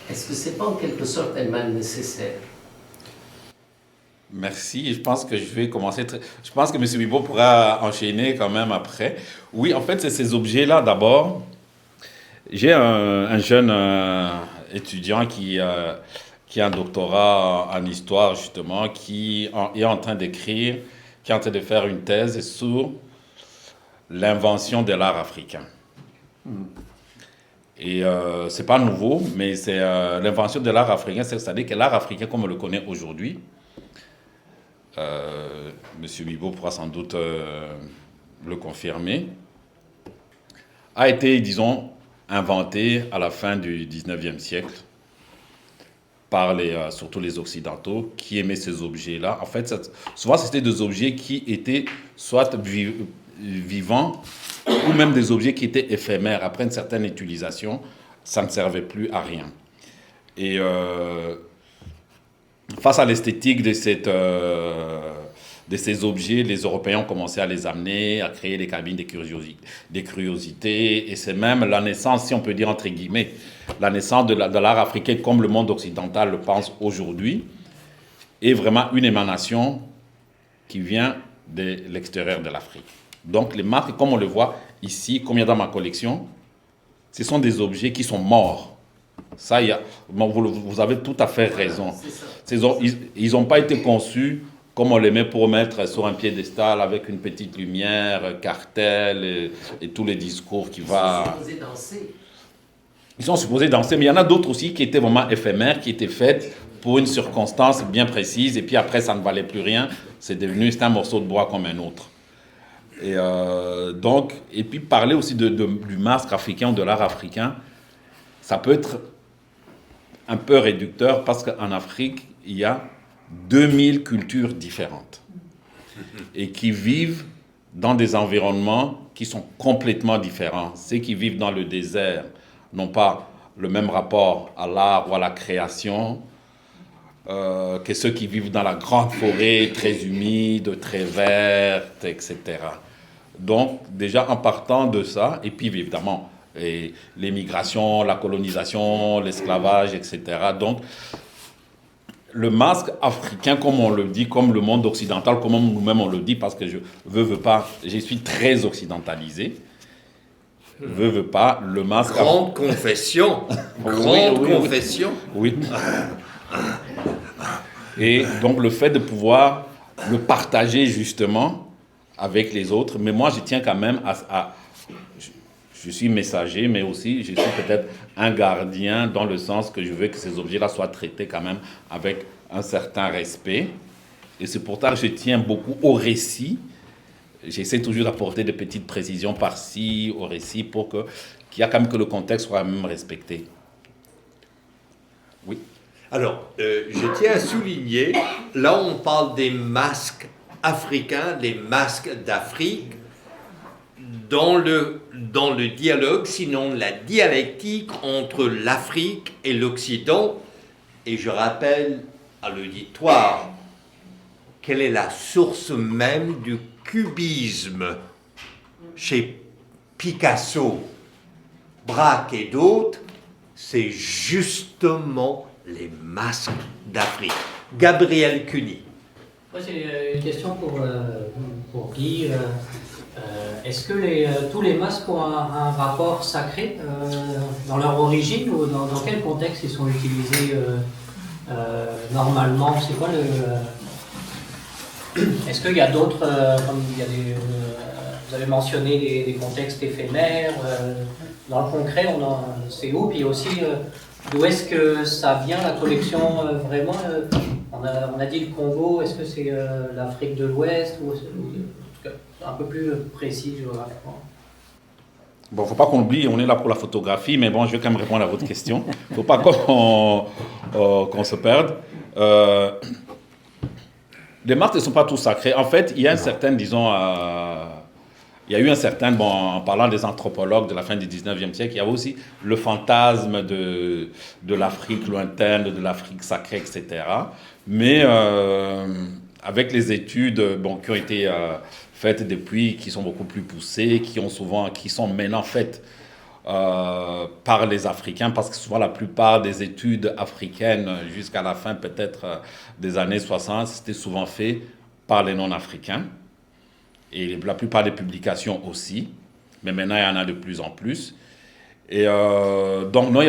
est-ce que ce n'est pas en quelque sorte un mal nécessaire? Merci. Je pense que je vais commencer. Je pense que M. Bibo pourra enchaîner quand même après. Oui, en fait, c'est ces objets-là d'abord. J'ai un jeune étudiant qui a un doctorat en histoire, justement, qui est en train d'écrire, qui est en train de faire une thèse sur l'invention de l'art africain. Et c'est pas nouveau, mais c'est l'invention de l'art africain, c'est-à-dire que l'art africain, comme on le connaît aujourd'hui, Monsieur Bibo pourra sans doute le confirmer, a été, disons, inventé à la fin du 19e siècle par surtout les Occidentaux qui aimaient ces objets-là. En fait, souvent, c'était des objets qui étaient soit vivants ou même des objets qui étaient éphémères. Après une certaine utilisation, ça ne servait plus à rien. Et face à l'esthétique de ces objets, les Européens ont commencé à les amener, à créer des cabines des curiosités. Et c'est même la naissance, si on peut dire entre guillemets, la naissance de l'art africain comme le monde occidental le pense aujourd'hui, est vraiment une émanation qui vient de l'extérieur de l'Afrique. Donc les masques, comme on le voit ici, comme il y a dans ma collection, ce sont des objets qui sont morts. Ça, vous avez tout à fait raison. Ils n'ont pas été conçus comme on les met pour mettre sur un piédestal avec une petite lumière, cartel et tous les discours qui vont... Ils sont supposés danser. Ils sont supposés danser, mais il y en a d'autres aussi qui étaient vraiment éphémères, qui étaient faites pour une circonstance bien précise, et puis après, ça ne valait plus rien. C'est un morceau de bois comme un autre. Et puis parler aussi du masque africain ou de l'art africain, ça peut être un peu réducteur parce qu'en Afrique, il y a 2000 cultures différentes et qui vivent dans des environnements qui sont complètement différents. Ceux qui vivent dans le désert n'ont pas le même rapport à l'art ou à la création que ceux qui vivent dans la grande forêt, très humide, très verte, etc. Donc, déjà, en partant de ça, et puis évidemment, l'émigration, la colonisation, l'esclavage, etc. Donc, le masque africain, comme on le dit, comme le monde occidental, comme nous-mêmes on le dit, parce que je veux pas, je suis très occidentalisé. Veux pas, le masque... Grande confession. Grande confession. Oui. Et donc, le fait de pouvoir le partager justement avec les autres. Mais moi, je tiens quand même je suis messager, mais aussi je suis peut-être un gardien dans le sens que je veux que ces objets-là soient traités quand même avec un certain respect. Et c'est pour ça que je tiens beaucoup au récit. J'essaie toujours d'apporter des petites précisions par-ci, au récit, pour qu'il y a quand même que le contexte soit même respecté. Oui. Alors, je tiens à souligner, là on parle des masques africains, les masques d'Afrique, dans le dialogue, sinon la dialectique entre l'Afrique et l'Occident. Et je rappelle à l'auditoire quelle est la source même du cubisme chez Picasso, Braque et d'autres, c'est justement les masques d'Afrique. Gabriel Cuny. Moi, c'est une question pour Guy. Est-ce que tous les masques ont un rapport sacré dans leur origine ou dans quel contexte ils sont utilisés normalement? C'est quoi Est-ce qu'il y a d'autres, comme il y a vous avez mentionné des contextes éphémères, dans le concret, c'est où? Puis aussi, d'où est-ce que ça vient, la collection, vraiment on a dit le Congo, est-ce que c'est l'Afrique de l'Ouest ou un peu plus précis géographiquement? Bon, faut pas qu'on oublie, on est là pour la photographie, mais bon, je vais quand même répondre à votre question. Faut pas qu'on se perde. Les masques ne sont pas tous sacrés. En fait, il y a un certain, disons, il y a eu un certain, bon, en parlant des anthropologues de la fin du 19e siècle, il y a aussi le fantasme de l'Afrique lointaine, de l'Afrique sacrée, etc. Mais avec les études qui ont été faites depuis, qui sont beaucoup plus poussées, qui sont maintenant faites par les Africains, parce que souvent la plupart des études africaines jusqu'à la fin peut-être des années 60, c'était souvent fait par les non-africains. Et la plupart des publications aussi, mais maintenant il y en a de plus en plus. Et donc non,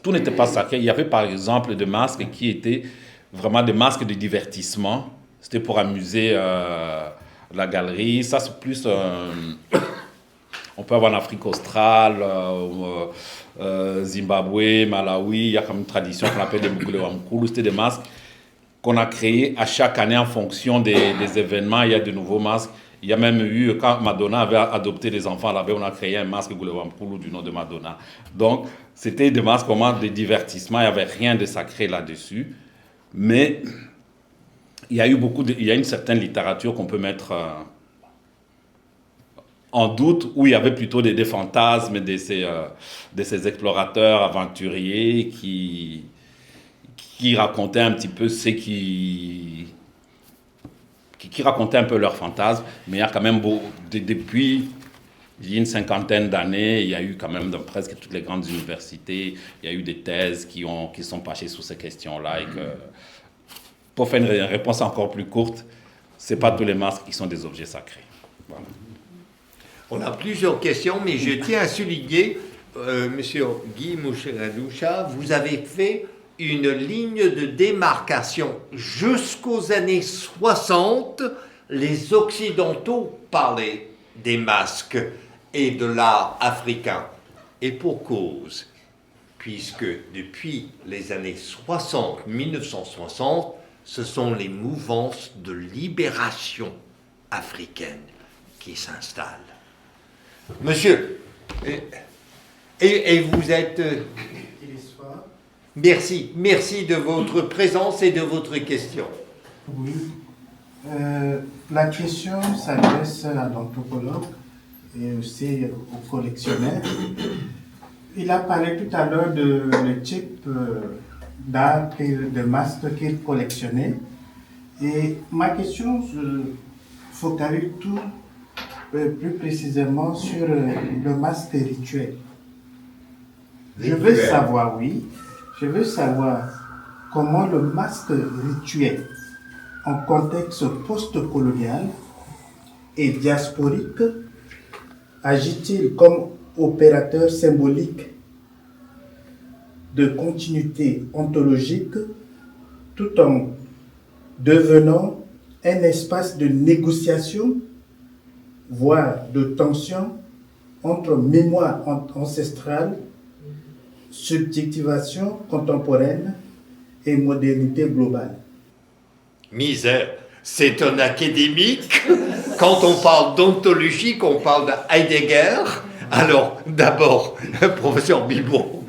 tout n'était pas sacré. Il y avait par exemple des masques qui étaient vraiment des masques de divertissement. C'était pour amuser la galerie. Ça c'est plus, on peut avoir en Afrique australe, Zimbabwe, Malawi. Il y a comme une tradition qu'on appelle les Mugulewamkulu. C'était des masques qu'on a créés à chaque année en fonction des événements. Il y a de nouveaux masques. Il y a même eu, quand Madonna avait adopté des enfants là-bas, on a créé un masque Gulewamkulu du nom de Madonna. Donc, c'était des masques vraiment de divertissement, il n'y avait rien de sacré là-dessus. Mais il y a une certaine littérature qu'on peut mettre en doute, où il y avait plutôt des fantasmes de ces explorateurs aventuriers qui racontaient un petit peu qui racontaient un peu leurs fantasmes, mais il y a quand même depuis une cinquantaine d'années, il y a eu quand même dans presque toutes les grandes universités, il y a eu des thèses qui sont penchées sur ces questions-là, et que, pour faire une réponse encore plus courte, c'est pas tous les masques qui sont des objets sacrés. Voilà. On a plusieurs questions, mais je tiens à souligner, Monsieur Guy Mouchelaloucha, vous avez fait une ligne de démarcation. Jusqu'aux années 60, les Occidentaux parlaient des masques et de l'art africain. Et pour cause, puisque depuis les années 60, 1960, ce sont les mouvances de libération africaine qui s'installent. Monsieur, et vous êtes... Merci de votre présence et de votre question. Oui. La question s'adresse à l'anthropologue et aussi au collectionneur. Il a parlé tout à l'heure le type d'art et de masques qu'il collectionnait. Et ma question se focalise tout plus précisément sur le masque rituel. Je veux savoir comment le masque rituel, en contexte post-colonial et diasporique, agit-il comme opérateur symbolique de continuité ontologique tout en devenant un espace de négociation, voire de tension entre mémoire ancestrale, subjectivation contemporaine et modernité globale. Misère, c'est un académique. Quand on parle d'ontologie, qu'on parle de Heidegger, alors d'abord, professeur Bilbon.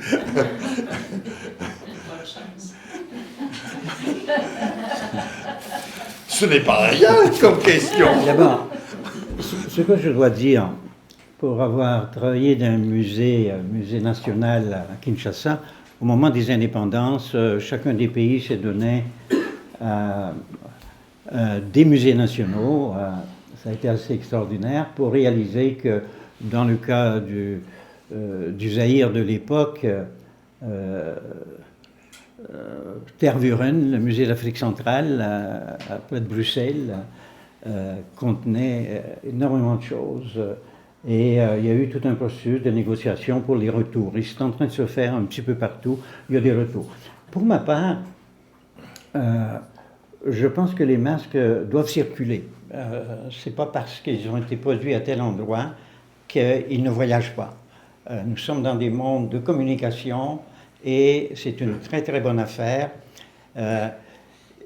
Ce n'est pas rien comme question. D'abord, ce que je dois dire, pour avoir travaillé dans un musée national à Kinshasa, au moment des indépendances, chacun des pays s'est donné des musées nationaux. Ça a été assez extraordinaire pour réaliser que dans le cas du Zaïre de l'époque, Tervuren, le musée d'Afrique centrale, près de Bruxelles, contenait énormément de choses. Et il y a eu tout un processus de négociation pour les retours. Et c'est en train de se faire un petit peu partout, il y a des retours. Pour ma part, je pense que les masques doivent circuler. C'est pas parce qu'ils ont été produits à tel endroit qu'ils ne voyagent pas. Nous sommes dans des mondes de communication et c'est une très très bonne affaire.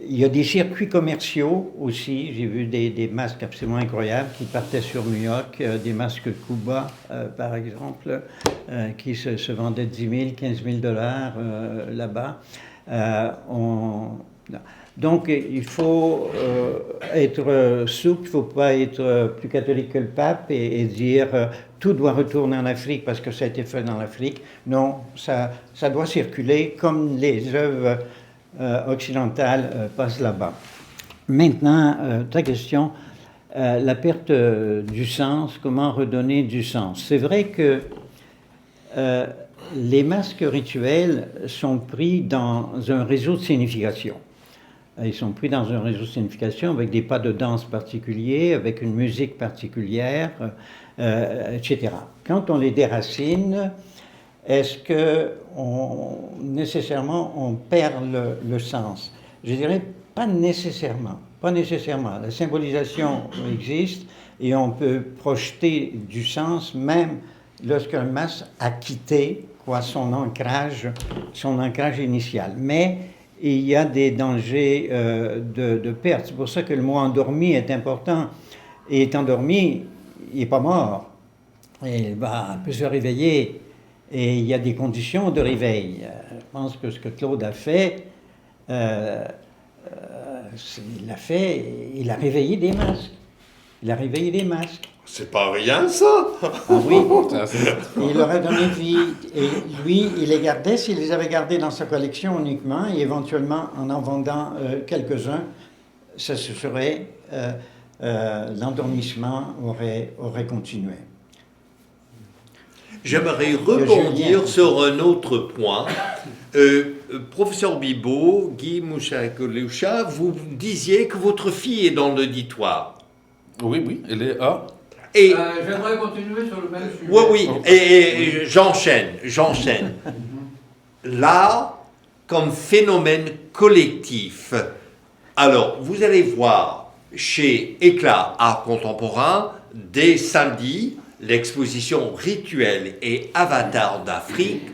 Il y a des circuits commerciaux aussi. J'ai vu des masques absolument incroyables qui partaient sur New York, des masques Cuba par exemple, qui se vendaient 10 000, 15 000 dollars là-bas. Donc il faut être souple, il ne faut pas être plus catholique que le pape et dire tout doit retourner en Afrique parce que ça a été fait dans l'Afrique. Non, ça doit circuler comme les œuvres occidentales passent là-bas. Maintenant, ta question, la perte du sens, comment redonner du sens. C'est vrai que les masques rituels sont pris dans un réseau de signification. Ils sont pris dans un réseau de signification avec des pas de danse particuliers, avec une musique particulière, etc. Quand on les déracine, est-ce que nécessairement on perd le sens? Je dirais pas nécessairement. Pas nécessairement. La symbolisation existe et on peut projeter du sens même lorsqu'un masque a quitté son ancrage initial. Mais il y a des dangers de perte. C'est pour ça que le mot endormi est important. Et est endormi, il n'est pas mort. Il peut se réveiller. Et il y a des conditions de réveil. Je pense que ce que Claude a fait, il a réveillé des masques. Il a réveillé les masques. C'est pas rien, ça. Ah oui, et il leur a donné vie. Et lui, il les gardait, s'il les avait gardés dans sa collection uniquement, et éventuellement en vendant quelques-uns, ça se serait, l'endormissement aurait continué. J'aimerais rebondir sur un autre point. Professeur Bibeau, Guy Mouchakoloucha, vous disiez que votre fille est dans l'auditoire. Oui, elle est là. Et J'aimerais continuer sur le même sujet. oui, et j'enchaîne. L'art comme phénomène collectif. Alors, vous allez voir chez Éclat Art Contemporain, dès samedi, l'exposition Rituels et Avatars d'Afrique,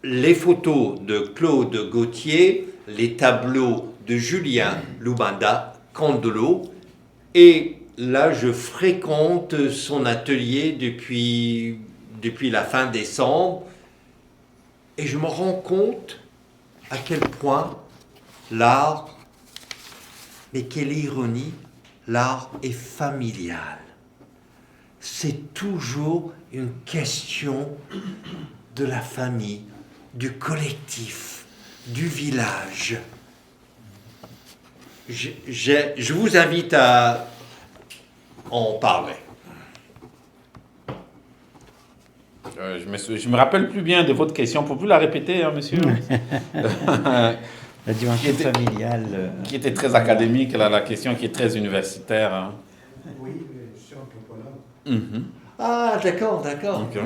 les photos de Claude Gauthier, les tableaux de Julien Loubanda Candelo, et là, je fréquente son atelier depuis la fin décembre et je me rends compte à quel point l'art, mais quelle ironie, l'art est familial. C'est toujours une question de la famille, du collectif, du village. Je vous invite à en parler. Je me rappelle plus bien de votre question. Pouvez-vous la répéter, hein, monsieur? La dimension familiale. Qui était très académique, là, la question qui est très universitaire. Hein. Oui, je suis anthropologue. Ah, d'accord. Okay.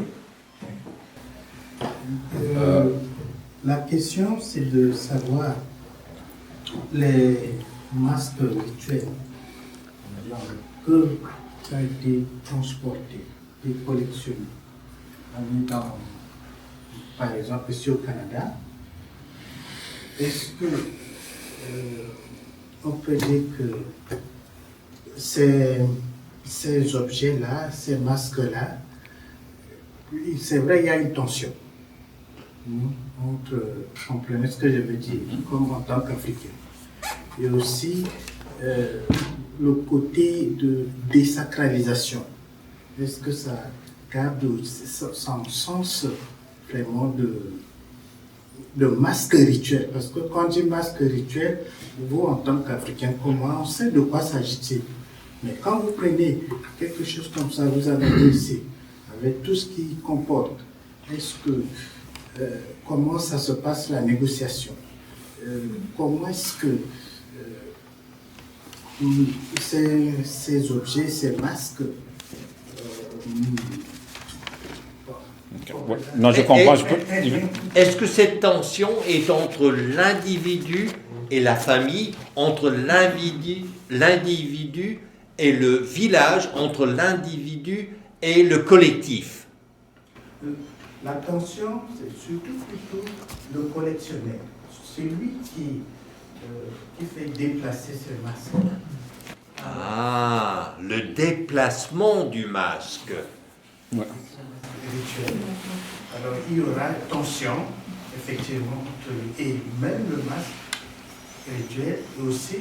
La question, c'est de savoir les masques rituels que ça a été transporté et collectionné. Par exemple, ici au Canada, est-ce que on peut dire que ces objets-là, ces masques-là, c'est vrai, il y a une tension entre, comprenez ce que je veux dire, comme en tant qu'Africain. Et aussi le côté de désacralisation. Est-ce que ça garde son sens vraiment de masque rituel? Parce que quand on dit masque rituel, vous en tant qu'Africain, comment on sait de quoi s'agit-il? Mais quand vous prenez quelque chose comme ça, vous avez ici, avec tout ce qu'il comporte, est-ce que comment ça se passe la négociation? Comment est-ce que ces objets, ces masques Ouais. Non, je comprends. Est-ce que cette tension est entre l'individu et la famille, entre l'individu et le village, entre l'individu et le collectif? La tension, c'est surtout plutôt le collectionneur. C'est lui qui fait déplacer ce masque. Ah, le déplacement du masque. Ouais. Rituel. Alors il y aura tension, effectivement, et même le masque rituel, et aussi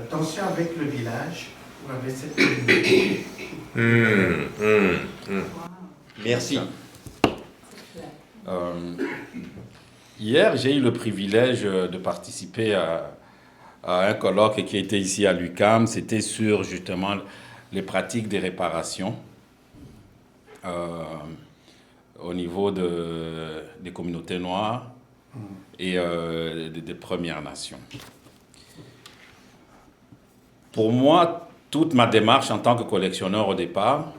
tension avec le village, ou avec cette communauté. Merci. Hier, j'ai eu le privilège de participer à un colloque qui était ici à l'UQAM. C'était sur justement les pratiques des réparations au niveau des communautés noires et des Premières Nations. Pour moi, toute ma démarche en tant que collectionneur au départ,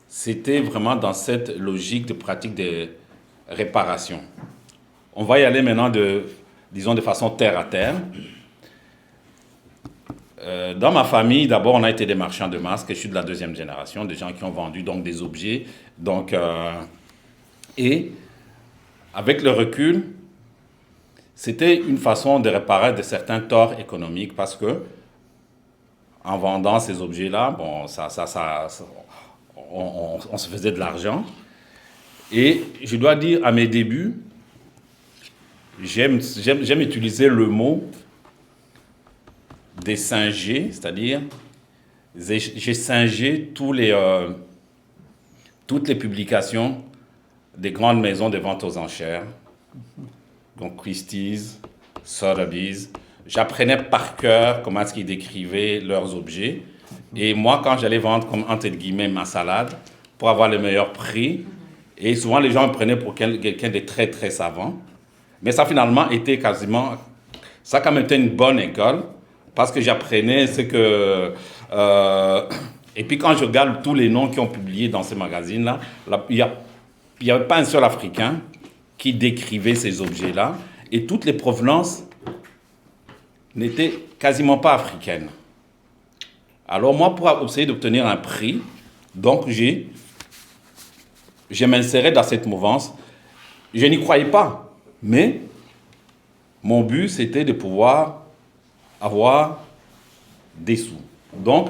c'était vraiment dans cette logique de pratique des réparations. On va y aller maintenant disons de façon terre à terre. Dans ma famille, d'abord, on a été des marchands de masques. Je suis de la deuxième génération, des gens qui ont vendu donc des objets. Donc, et avec le recul, c'était une façon de réparer de certains torts économiques parce que en vendant ces objets-là, bon, on se faisait de l'argent. Et je dois dire, à mes débuts, j'aime utiliser le mot d'essinger, c'est-à-dire j'ai singé toutes les publications des grandes maisons de vente aux enchères, donc Christie's, Sotheby's. J'apprenais par cœur comment est-ce qu'ils décrivaient leurs objets. Et moi, quand j'allais vendre, comme entre guillemets, ma salade, pour avoir le meilleur prix, et souvent les gens me prenaient pour quelqu'un de très, très savant. Mais ça, finalement, était quasiment... Ça a quand même été une bonne école, parce que j'apprenais ce que... et puis quand je regarde tous les noms qui ont publié dans ces magazines-là, il n'y avait pas un seul Africain qui décrivait ces objets-là, et toutes les provenances n'étaient quasiment pas africaines. Alors moi, pour essayer d'obtenir un prix, donc je m'insérais dans cette mouvance. Je n'y croyais pas, mais mon but, c'était de pouvoir avoir des sous. Donc,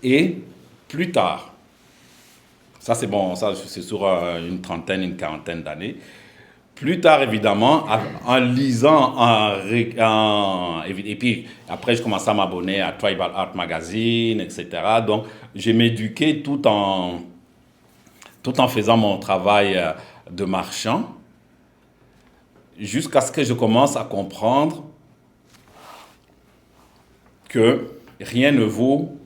et plus tard, ça c'est bon, ça c'est sur une trentaine, une quarantaine d'années. Plus tard, évidemment, en lisant, et puis après je commençais à m'abonner à Tribal Art Magazine, etc. Donc, je m'éduquais tout en faisant mon travail de marchand, jusqu'à ce que je commence à comprendre que rien ne vaut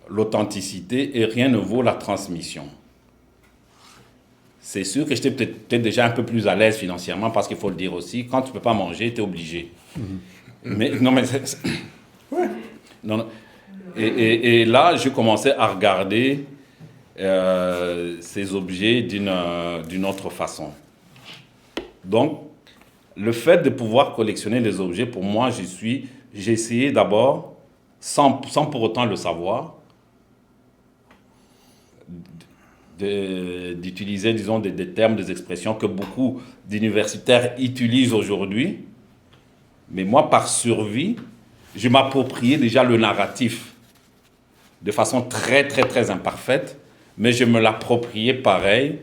l'authenticité et rien ne vaut la transmission. C'est sûr que j'étais peut-être déjà un peu plus à l'aise financièrement, parce qu'il faut le dire aussi, quand tu ne peux pas manger, tu es obligé. Mais non, mais ouais. Non, et là, je commençais à regarder ces objets d'une autre façon. Donc, le fait de pouvoir collectionner les objets, pour moi, j'ai essayé d'abord, sans pour autant le savoir, d'utiliser, disons, des termes, des expressions que beaucoup d'universitaires utilisent aujourd'hui. Mais moi, par survie, je m'appropriais déjà le narratif de façon très, très, très imparfaite, mais je me l'appropriais pareil.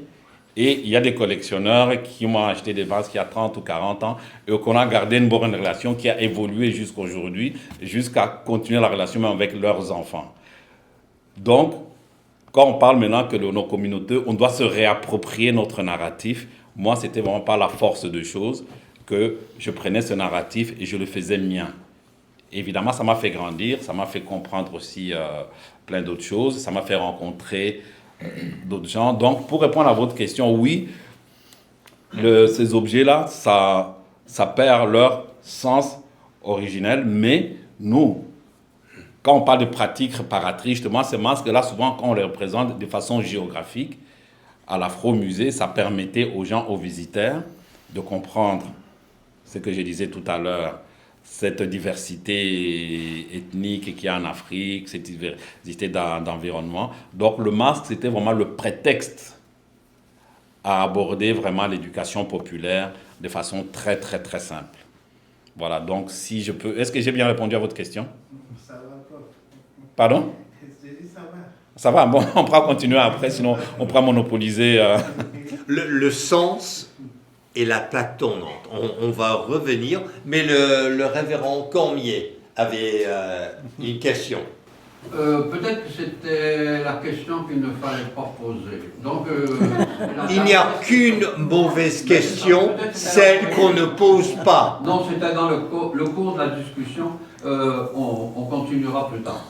Et il y a des collectionneurs qui m'ont acheté des vases qui a 30 ou 40 ans et qu'on a gardé une bonne relation qui a évolué jusqu'à aujourd'hui, jusqu'à continuer la relation même avec leurs enfants. Donc, quand on parle maintenant que de nos communautés, on doit se réapproprier notre narratif. Moi, c'était vraiment par la force de choses que je prenais ce narratif et je le faisais mien. Évidemment, ça m'a fait grandir, ça m'a fait comprendre aussi plein d'autres choses, ça m'a fait rencontrer d'autres gens. Donc, pour répondre à votre question, oui, ces objets-là, ça perd leur sens originel, mais nous, quand on parle de pratiques réparatrices, justement, ces masques-là, souvent, quand on les représente de façon géographique, à l'Afro-Musée, ça permettait aux gens, aux visiteurs, de comprendre ce que je disais tout à l'heure, cette diversité ethnique qu'il y a en Afrique, cette diversité d'environnement. Donc le masque, c'était vraiment le prétexte à aborder vraiment l'éducation populaire de façon très, très, très simple. Voilà, donc si je peux... Est-ce que j'ai bien répondu à votre question? Ça va pas. Pardon? J'ai dit ça va. Ça va, bon, on pourra continuer après, sinon on pourra monopoliser... Le sens et la plaque tournante. On va revenir, mais le révérend Cormier avait une question. Peut-être que c'était la question qu'il ne fallait pas poser. Donc, il n'y a qu'une mauvaise question, celle qu'on ne pose pas. Non, c'était dans le cours de la discussion. On continuera plus tard.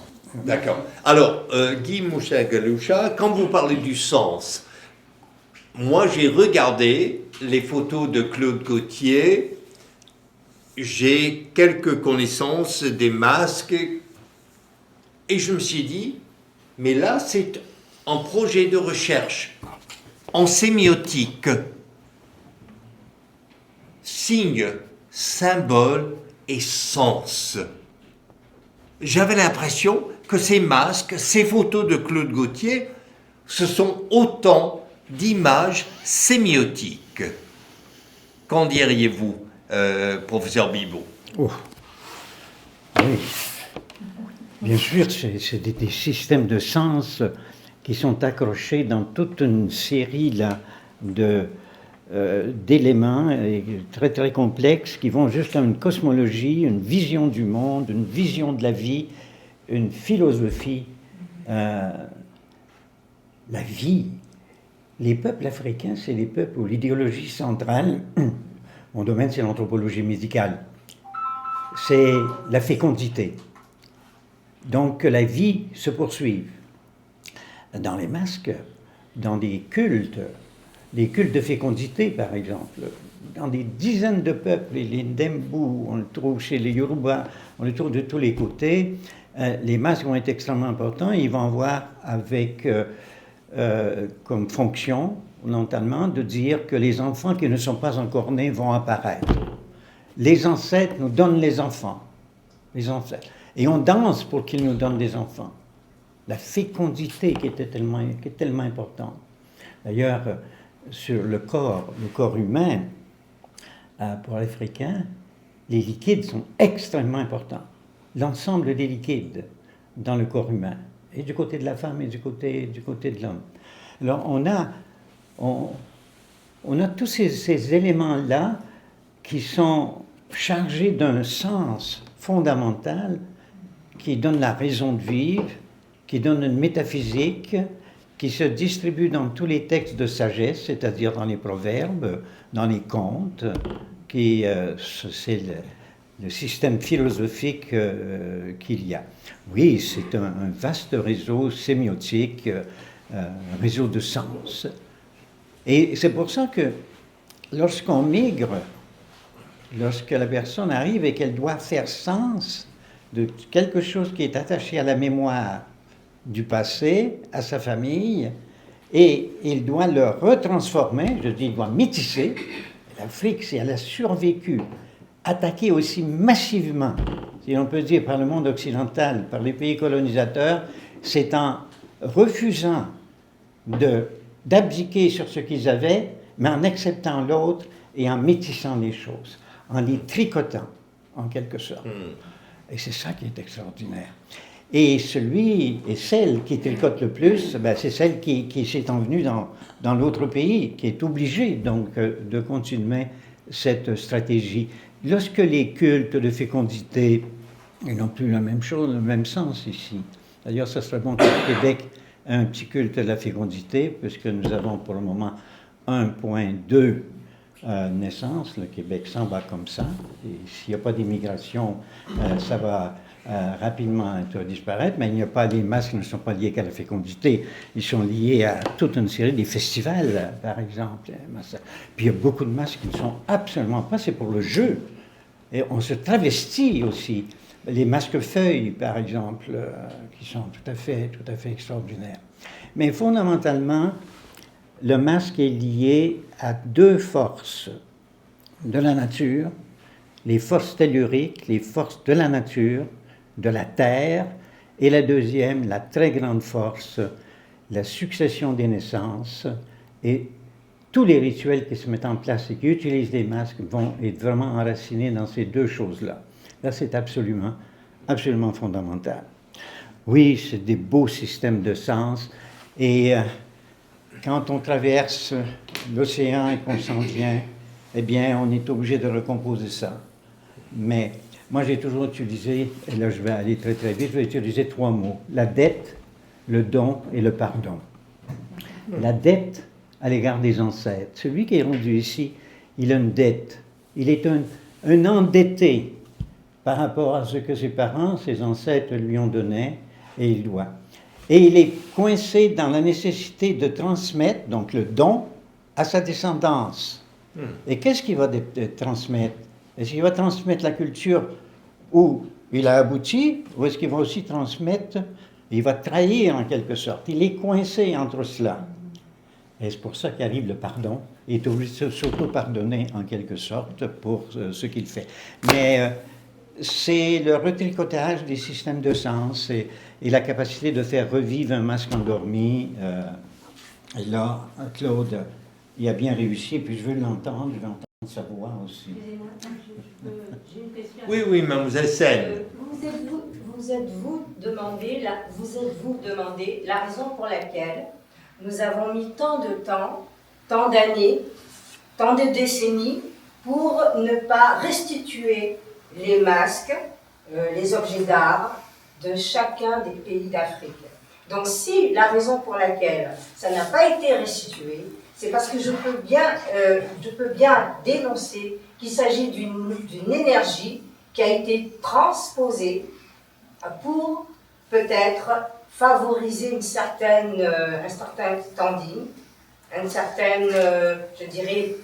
D'accord. Alors, Guy Moucha-Galoucha, quand vous parlez du sens, moi j'ai regardé les photos de Claude Gauthier, j'ai quelques connaissances des masques, et je me suis dit, mais là c'est un projet de recherche en sémiotique. Signe, symbole et sens. J'avais l'impression que ces masques, ces photos de Claude Gauthier, ce sont autant d'images sémiotiques. Qu'en diriez-vous, professeur Bibeau? Oh. Oui. Bien sûr, c'est des systèmes de sens qui sont accrochés dans toute une série là, d'éléments très très complexes qui vont juste à une cosmologie, une vision du monde, une vision de la vie, une philosophie, la vie. Les peuples africains, c'est les peuples où l'idéologie centrale, mon domaine c'est l'anthropologie médicale, c'est la fécondité. Donc que la vie se poursuive. Dans les masques, dans des cultes de fécondité par exemple, dans des dizaines de peuples, les Ndembu, on le trouve chez les Yoruba, on le trouve de tous les côtés, les masques vont être extrêmement importants, ils vont avoir avec comme fonction, mentalement, de dire que les enfants qui ne sont pas encore nés vont apparaître. Les ancêtres nous donnent les enfants, les ancêtres. Et on danse pour qu'ils nous donnent des enfants. La fécondité qui est tellement importante. D'ailleurs, sur le corps humain, pour l'Africain, les liquides sont extrêmement importants. L'ensemble des liquides dans le corps humain, et du côté de la femme et du côté de l'homme. Alors on a tous ces éléments-là qui sont chargés d'un sens fondamental qui donne la raison de vivre, qui donne une métaphysique, qui se distribue dans tous les textes de sagesse, c'est-à-dire dans les proverbes, dans les contes, c'est le système philosophique qu'il y a. Oui, c'est un vaste réseau sémiotique, un réseau de sens. Et c'est pour ça que lorsqu'on migre, lorsque la personne arrive et qu'elle doit faire sens de quelque chose qui est attaché à la mémoire du passé, à sa famille, et il doit le retransformer, je dis, il doit métisser. L'Afrique, si elle a survécu, attaquée aussi massivement, si on peut dire, par le monde occidental, par les pays colonisateurs, c'est en refusant d'abdiquer sur ce qu'ils avaient, mais en acceptant l'autre et en métissant les choses, en les tricotant, en quelque sorte. Et c'est ça qui est extraordinaire. Et celui et celle qui tricote le plus, c'est celle qui s'est envenue dans l'autre pays, qui est obligée donc de continuer cette stratégie. Lorsque les cultes de fécondité, ils n'ont plus la même chose, le même sens ici. D'ailleurs, ça serait bon que le Québec ait un petit culte de la fécondité, puisque nous avons pour le moment 1,2 naissances. Le Québec s'en va comme ça. Et s'il n'y a pas d'immigration, ça va rapidement disparaître, mais il n'y a pas, les masques ne sont pas liés qu'à la fécondité, ils sont liés à toute une série des festivals, par exemple. Puis il y a beaucoup de masques qui ne sont absolument pas, c'est pour le jeu. Et on se travestit aussi. Les masques feuilles, par exemple, qui sont tout à fait extraordinaires. Mais fondamentalement, le masque est lié à deux forces de la nature, les forces telluriques, les forces de la nature, de la terre, et la deuxième, la très grande force, la succession des naissances, et tous les rituels qui se mettent en place et qui utilisent les masques vont être vraiment enracinés dans ces deux choses-là. Là, c'est absolument fondamental. Oui, c'est des beaux systèmes de sens, et quand on traverse l'océan et qu'on s'en vient, eh bien, on est obligé de recomposer ça. Mais moi, j'ai toujours utilisé, et là je vais aller très très vite, je vais utiliser 3 mots. La dette, le don et le pardon. La dette à l'égard des ancêtres. Celui qui est rendu ici, il a une dette. Il est un endetté par rapport à ce que ses parents, ses ancêtres lui ont donné, et il doit. Et il est coincé dans la nécessité de transmettre, donc le don, à sa descendance. Et qu'est-ce qu'il va transmettre? Est-ce qu'il va transmettre la culture où il a abouti, ou est-ce qu'il va aussi transmettre, il va trahir en quelque sorte? Il est coincé entre cela. Et c'est pour ça qu'arrive le pardon. Il est obligé de s'auto-pardonner en quelque sorte pour ce qu'il fait. Mais c'est le retricotage des systèmes de sens et la capacité de faire revivre un masque endormi. Et là, Claude, il a bien réussi, puis je veux l'entendre, je veux entendre sa voix aussi. Excusez-moi, j'ai une question. Oui, mademoiselle Sen. Vous êtes-vous demandé la raison pour laquelle nous avons mis tant de temps, tant d'années, tant de décennies pour ne pas restituer les masques, les objets d'art de chacun des pays d'Afrique. Donc si la raison pour laquelle ça n'a pas été restitué, c'est parce que je peux bien dénoncer qu'il s'agit d'une énergie qui a été transposée pour peut-être favoriser un certain standing, une certaine, je dirais,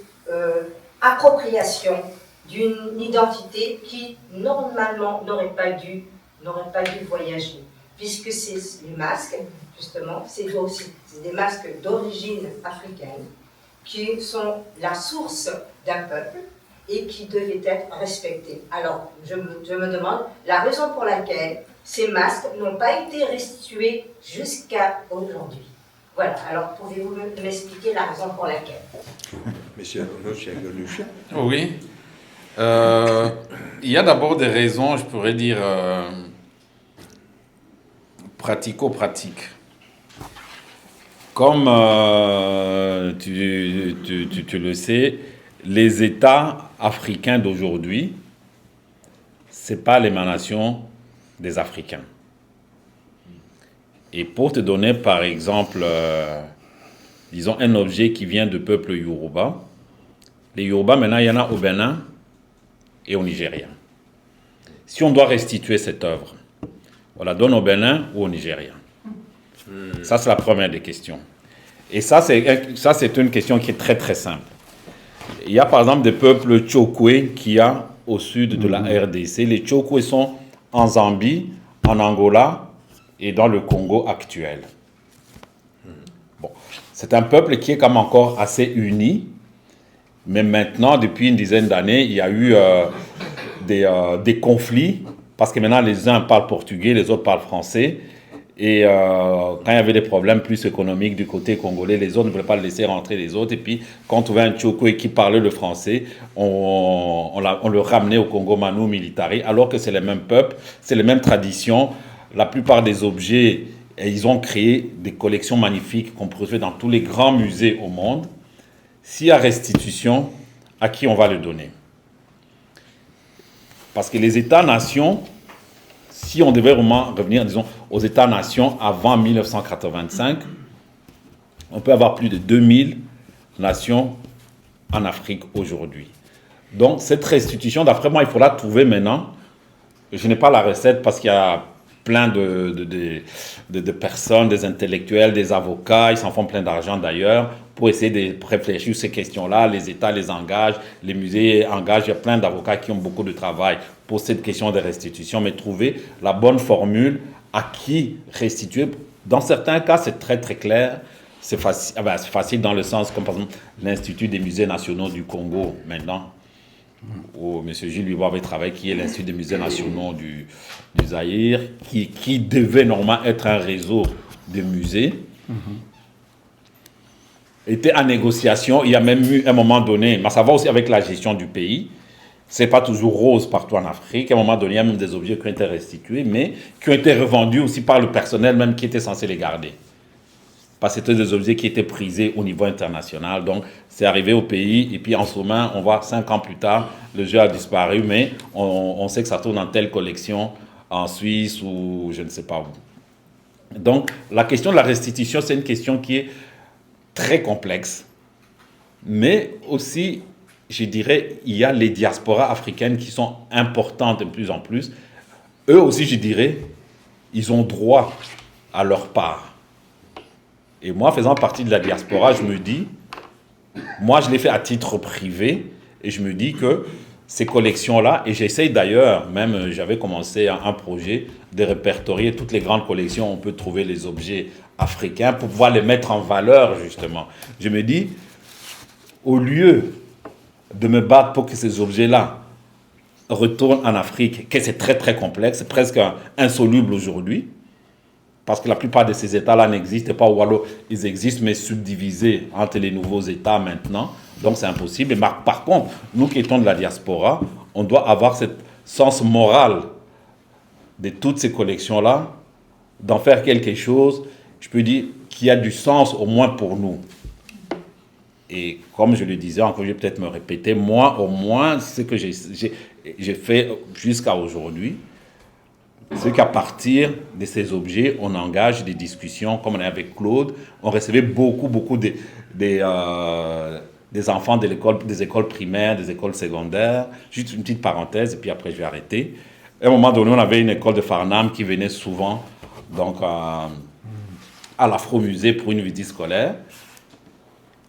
appropriation d'une identité qui normalement n'aurait pas dû voyager, puisque c'est les masques, justement, c'est des masques d'origine africaine qui sont la source d'un peuple et qui devaient être respectés. Alors, je me demande la raison pour laquelle ces masques n'ont pas été restitués jusqu'à aujourd'hui. Voilà, alors pouvez-vous m'expliquer la raison pour laquelle? Monsieur Galucha. Oui. Il y a d'abord des raisons, je pourrais dire, pratico-pratiques. Comme tu le sais, les États africains d'aujourd'hui, ce n'est pas l'émanation des Africains. Et pour te donner par exemple, disons un objet qui vient du peuple Yoruba, les Yoruba maintenant il y en a au Bénin et au Nigeria. Si on doit restituer cette œuvre, on la donne au Bénin ou au Nigeria. Ça c'est la première des questions. Et ça c'est une question qui est très très simple. Il y a par exemple des peuples Tchokwe qu'il y a au sud de la RDC. Les Tchokwe sont en Zambie, en Angola et dans le Congo actuel. Bon, c'est un peuple qui est quand même encore assez uni, mais maintenant, depuis une dizaine d'années, il y a eu des conflits, parce que maintenant les uns parlent portugais, les autres parlent français, et quand il y avait des problèmes plus économiques du côté congolais, les autres ne voulaient pas laisser rentrer les autres, et puis quand on trouvait un Tchokwe qui parlait le français, on le ramenait au Congo Manu Militari, alors que c'est les mêmes peuples, c'est les mêmes traditions. La plupart des objets, ils ont créé des collections magnifiques qu'on peut trouver dans tous les grands musées au monde. S'il y a restitution, à qui on va le donner? Parce que les États-nations, si on devait vraiment revenir, disons, aux États-nations avant 1985, on peut avoir plus de 2000 nations en Afrique aujourd'hui. Donc, cette restitution, d'après moi, il faudra trouver maintenant. Je n'ai pas la recette parce qu'il y a plein de personnes, des intellectuels, des avocats, ils s'en font plein d'argent d'ailleurs, pour essayer de réfléchir sur ces questions-là. Les États les engagent, les musées engagent, il y a plein d'avocats qui ont beaucoup de travail pour cette question de restitution, mais trouver la bonne formule à qui restituer. Dans certains cas, c'est très très clair, c'est facile dans le sens comme par exemple l'Institut des musées nationaux du Congo maintenant, où M. Gilles Lubois avait travaillé, qui est l'Institut des musées nationaux du Zaïre, qui devait normalement être un réseau de musées, était en négociation. Il y a même eu un moment donné, mais ça va aussi avec la gestion du pays, c'est pas toujours rose partout en Afrique, à un moment donné, il y a même des objets qui ont été restitués, mais qui ont été revendus aussi par le personnel même qui était censé les garder. Parce que c'était des objets qui étaient prisés au niveau international. Donc, c'est arrivé au pays, et puis en ce moment, on voit 5 ans plus tard, le jeu a disparu, mais on sait que ça tourne dans telle collection en Suisse ou je ne sais pas où. Donc, la question de la restitution, c'est une question qui est très complexe. Mais aussi, je dirais, il y a les diasporas africaines qui sont importantes de plus en plus. Eux aussi, je dirais, ils ont droit à leur part. Et moi, faisant partie de la diaspora, je me dis, moi je l'ai fait à titre privé, et je me dis que ces collections-là, et j'essaye d'ailleurs, même j'avais commencé un projet de répertorier toutes les grandes collections, on peut trouver les objets africains pour pouvoir les mettre en valeur justement. Je me dis, au lieu de me battre pour que ces objets-là retournent en Afrique, que c'est très très complexe, c'est presque insoluble aujourd'hui, parce que la plupart de ces États-là n'existent pas, ou alors ils existent, mais subdivisés entre les nouveaux États maintenant. Donc c'est impossible. Et par contre, nous qui étions de la diaspora, on doit avoir ce sens moral de toutes ces collections-là, d'en faire quelque chose, je peux dire, qui a du sens au moins pour nous. Et comme je le disais, encore je vais peut-être me répéter, moi au moins, ce que j'ai fait jusqu'à aujourd'hui, c'est qu'à partir de ces objets, on engage des discussions, comme on est avec Claude. On recevait beaucoup des enfants des écoles primaires, des écoles secondaires. Juste une petite parenthèse, et puis après je vais arrêter. À un moment donné, on avait une école de Farnham qui venait souvent donc, à l'Afro-Musée pour une visite scolaire.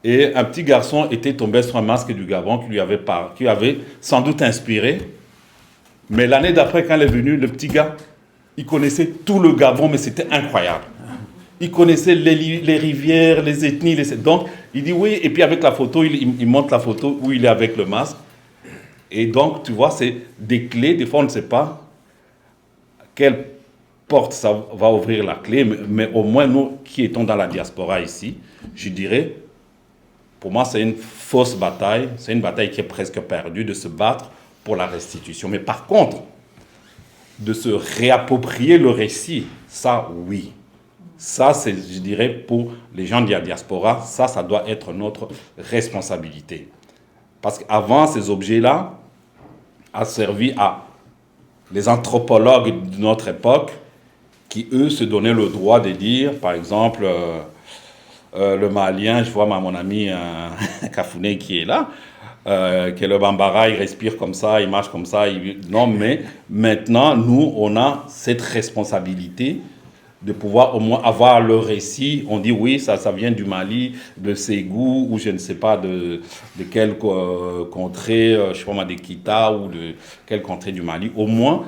Et un petit garçon était tombé sur un masque du Gabon qui lui avait sans doute inspiré. Mais l'année d'après, quand il est venu, le petit gars, il connaissait tout le Gabon, mais c'était incroyable. Il connaissait les rivières, les ethnies. Donc, il dit oui, et puis avec la photo, il montre la photo où il est avec le masque. Et donc, tu vois, c'est des clés. Des fois, on ne sait pas quelle porte ça va ouvrir la clé, mais au moins, nous qui étions dans la diaspora ici, je dirais, pour moi, c'est une fausse bataille. C'est une bataille qui est presque perdue de se battre pour la restitution. Mais par contre, de se réapproprier le récit, ça, oui. Ça, c'est, je dirais, pour les gens de la diaspora, ça doit être notre responsabilité. Parce qu'avant, ces objets-là ont servi à les anthropologues de notre époque qui, eux, se donnaient le droit de dire, par exemple, le Malien, je vois mon ami Kafouné qui est là, que le Bambara, il respire comme ça, il marche comme ça. Non, mais maintenant, nous, on a cette responsabilité de pouvoir au moins avoir le récit. On dit oui, ça vient du Mali, de Ségou, ou je ne sais pas de quelle contrée, je ne sais pas, d'Ekita, ou de quelle contrée du Mali. Au moins,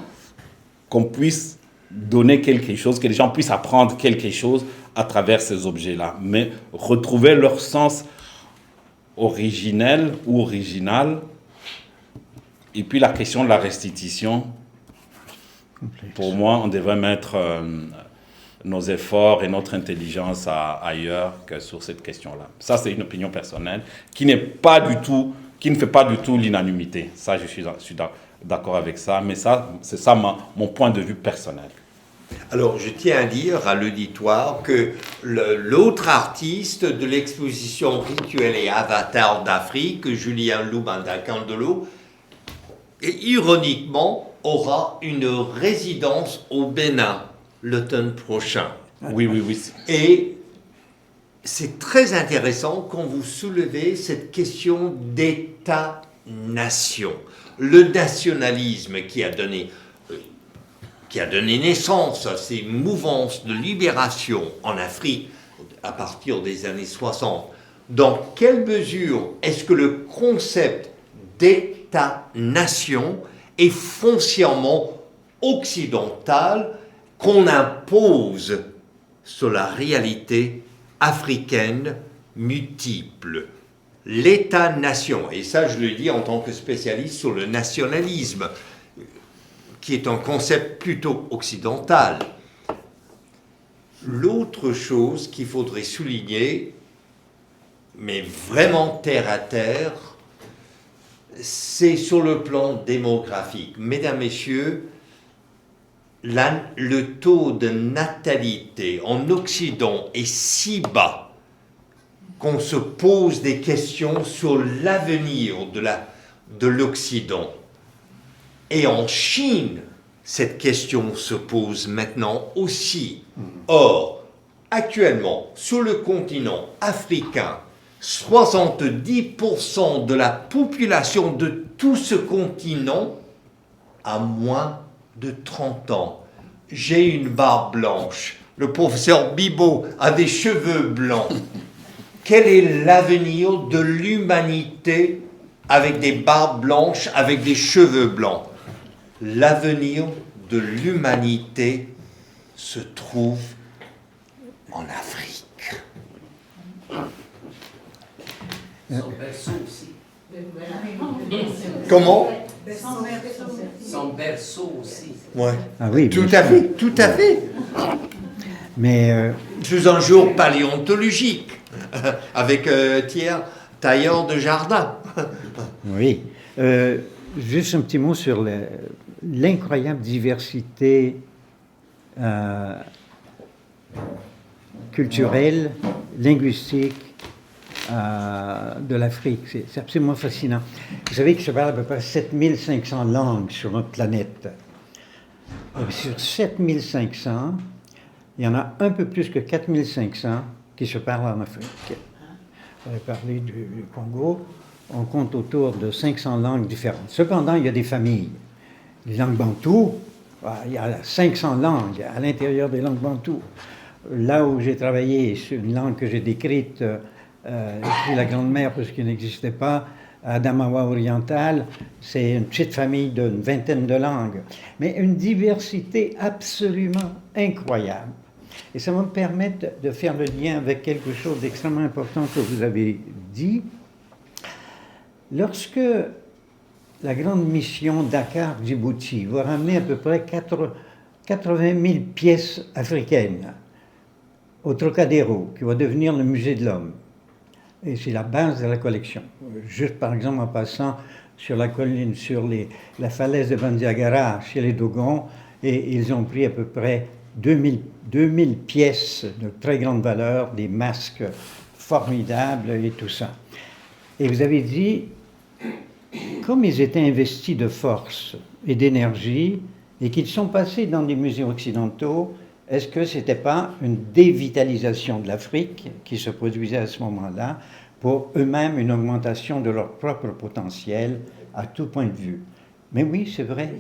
qu'on puisse donner quelque chose, que les gens puissent apprendre quelque chose à travers ces objets-là. Mais retrouver leur sens originel ou original. Et puis la question de la restitution, pour moi, on devrait mettre nos efforts et notre intelligence ailleurs que sur cette question-là. Ça, c'est une opinion personnelle qui ne fait pas du tout l'unanimité. Ça, je suis d'accord avec ça, mais ça, c'est ça mon point de vue personnel. Alors, je tiens à dire à l'auditoire que l'autre artiste de l'exposition Rituels et Avatars d'Afrique, Julien Lubanda Candelo, ironiquement, aura une résidence au Bénin l'automne prochain. Oui. Et c'est très intéressant quand vous soulevez cette question d'État-nation. Le nationalisme qui a donné naissance à ces mouvances de libération en Afrique à partir des années 60. Dans quelle mesure est-ce que le concept d'État-nation est foncièrement occidental qu'on impose sur la réalité africaine multiple? L'État-nation, et ça je le dis en tant que spécialiste sur le nationalisme, qui est un concept plutôt occidental. L'autre chose qu'il faudrait souligner, mais vraiment terre à terre, c'est sur le plan démographique. Mesdames, Messieurs, le taux de natalité en Occident est si bas qu'on se pose des questions sur l'avenir de l'Occident. Et en Chine, cette question se pose maintenant aussi. Or, actuellement, sur le continent africain, 70% de la population de tout ce continent a moins de 30 ans. J'ai une barbe blanche. Le professeur Bibot a des cheveux blancs. Quel est l'avenir de l'humanité avec des barbes blanches, avec des cheveux blancs? L'avenir de l'humanité se trouve en Afrique. Son berceau aussi. Comment? Son berceau aussi. Ouais. Ah oui, tout bien à sûr. fait, tout à fait. Mais Sous un jour paléontologique, avec Thierry Tailleur de Jardin. oui. Juste un petit mot sur l'incroyable diversité culturelle, linguistique de l'Afrique. C'est absolument fascinant. Vous savez qu'il se parle à peu près 7500 langues sur notre planète. Sur 7500, il y en a un peu plus que 4500 qui se parlent en Afrique. On avait parlé du Congo, on compte autour de 500 langues différentes. Cependant, il y a des familles. Les langues bantoues, il y a 500 langues à l'intérieur des langues bantoues. Là où j'ai travaillé, c'est une langue que j'ai décrite, la Grande-Mère, parce qu'il n'existait pas, Adamawa oriental, c'est une petite famille d'une vingtaine de langues, mais une diversité absolument incroyable. Et ça va me permettre de faire le lien avec quelque chose d'extrêmement important que vous avez dit. Lorsque la grande mission Dakar-Djibouti va ramener à peu près 80 000 pièces africaines au Trocadéro, qui va devenir le musée de l'homme. Et c'est la base de la collection. Juste par exemple en passant sur la colline, sur la falaise de Bandiagara, chez les Dogons, et ils ont pris à peu près 2000 pièces de très grande valeur, des masques formidables et tout ça. Et vous avez dit, comme ils étaient investis de force et d'énergie, et qu'ils sont passés dans des musées occidentaux, est-ce que ce n'était pas une dévitalisation de l'Afrique qui se produisait à ce moment-là pour eux-mêmes une augmentation de leur propre potentiel à tout point de vue? Mais oui, c'est vrai.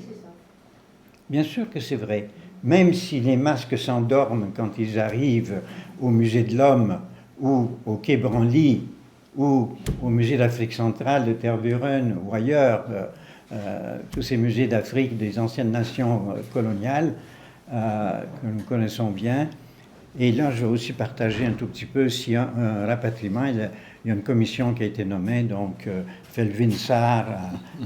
Bien sûr que c'est vrai. Même si les masques s'endorment quand ils arrivent au musée de l'Homme ou au Quai Branly ou au musée d'Afrique centrale de Tervuren ou ailleurs, tous ces musées d'Afrique des anciennes nations coloniales, que nous connaissons bien. Et là, je vais aussi partager un tout petit peu s'il y a un rapatriement. Il y a une commission qui a été nommée, donc Felvin Sarr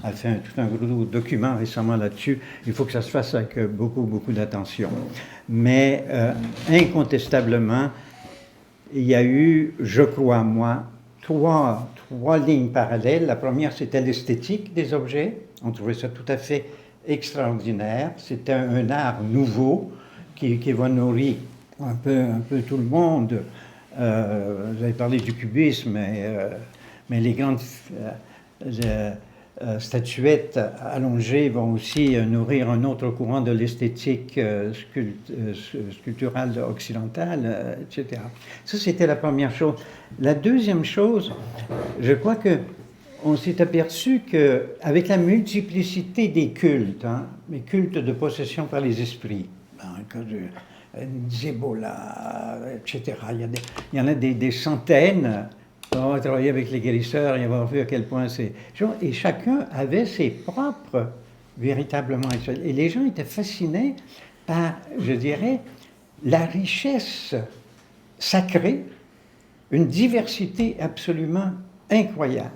a fait tout un gros document récemment là-dessus. Il faut que ça se fasse avec beaucoup d'attention. Mais incontestablement, il y a eu, je crois moi, trois lignes parallèles. La première, c'était l'esthétique des objets. On trouvait ça tout à fait extraordinaire. C'était un art nouveau qui va nourrir un peu tout le monde. Vous avez parlé du cubisme, mais les grandes statuettes allongées vont aussi nourrir un autre courant de l'esthétique sculpturale occidentale, etc. Ça, c'était la première chose. La deuxième chose, je crois que on s'est aperçu qu'avec la multiplicité des cultes, les cultes de possession par les esprits, Zébola, etc., il y en a des centaines. On va travailler avec les guérisseurs et avoir vu à quel point c'est... Et chacun avait ses propres, véritablement... Et les gens étaient fascinés par, je dirais, la richesse sacrée, une diversité absolument incroyable.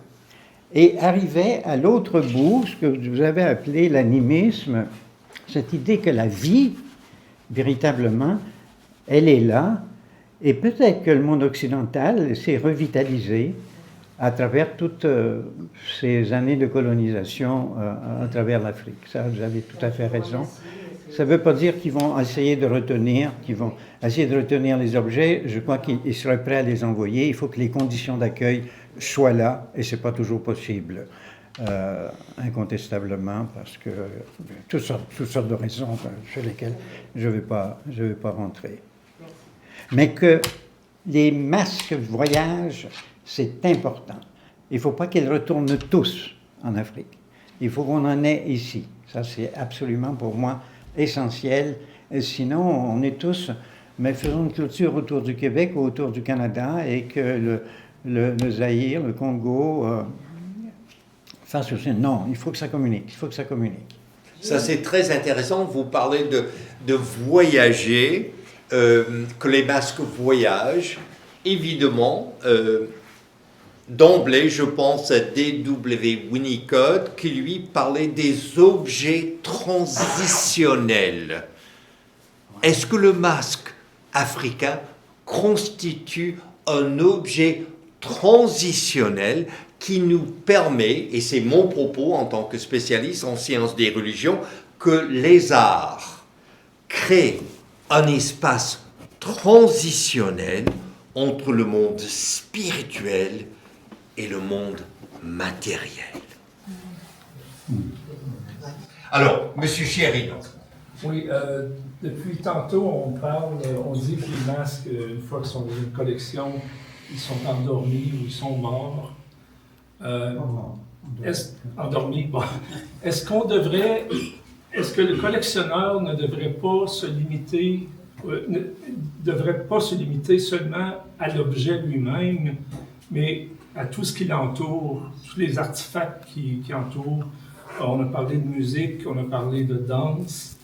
Et arrivait à l'autre bout, ce que vous avez appelé l'animisme, cette idée que la vie, véritablement, elle est là, et peut-être que le monde occidental s'est revitalisé à travers toutes ces années de colonisation à travers l'Afrique. Ça, vous avez tout à fait raison. Ça ne veut pas dire qu'ils vont essayer de retenir les objets. Je crois qu'ils seraient prêts à les envoyer. Il faut que les conditions d'accueil soient là, et ce n'est pas toujours possible, incontestablement, parce que toutes sortes de raisons sur lesquelles je ne vais pas rentrer. Mais que les masques voyagent, c'est important. Il ne faut pas qu'ils retournent tous en Afrique. Il faut qu'on en ait ici. Ça, c'est absolument pour moi essentiel. Et sinon, on est tous... Mais faisons une clôture autour du Québec ou autour du Canada et que le Zaïre, le Congo, fasse aussi... Non, il faut que ça communique. Ça, c'est très intéressant. Vous parlez de voyager, que les masques voyagent. Évidemment, d'emblée, je pense à D.W. Winnicott qui, lui, parlait des objets transitionnels. Est-ce que le masque africain constitue un objet transitionnel qui nous permet, et c'est mon propos en tant que spécialiste en sciences des religions, que les arts créent un espace transitionnel entre le monde spirituel et le monde matériel. Alors, Monsieur Sheridan, Oui, depuis tantôt, on dit que les masques, une fois qu'ils sont dans une collection, ils sont endormis ou ils sont morts. Endormis, bon. Est-ce que le collectionneur ne devrait pas se limiter, seulement à l'objet lui-même, mais à tout ce qui l'entoure, tous les artefacts qui entourent? On a parlé de musique, on a parlé de danse.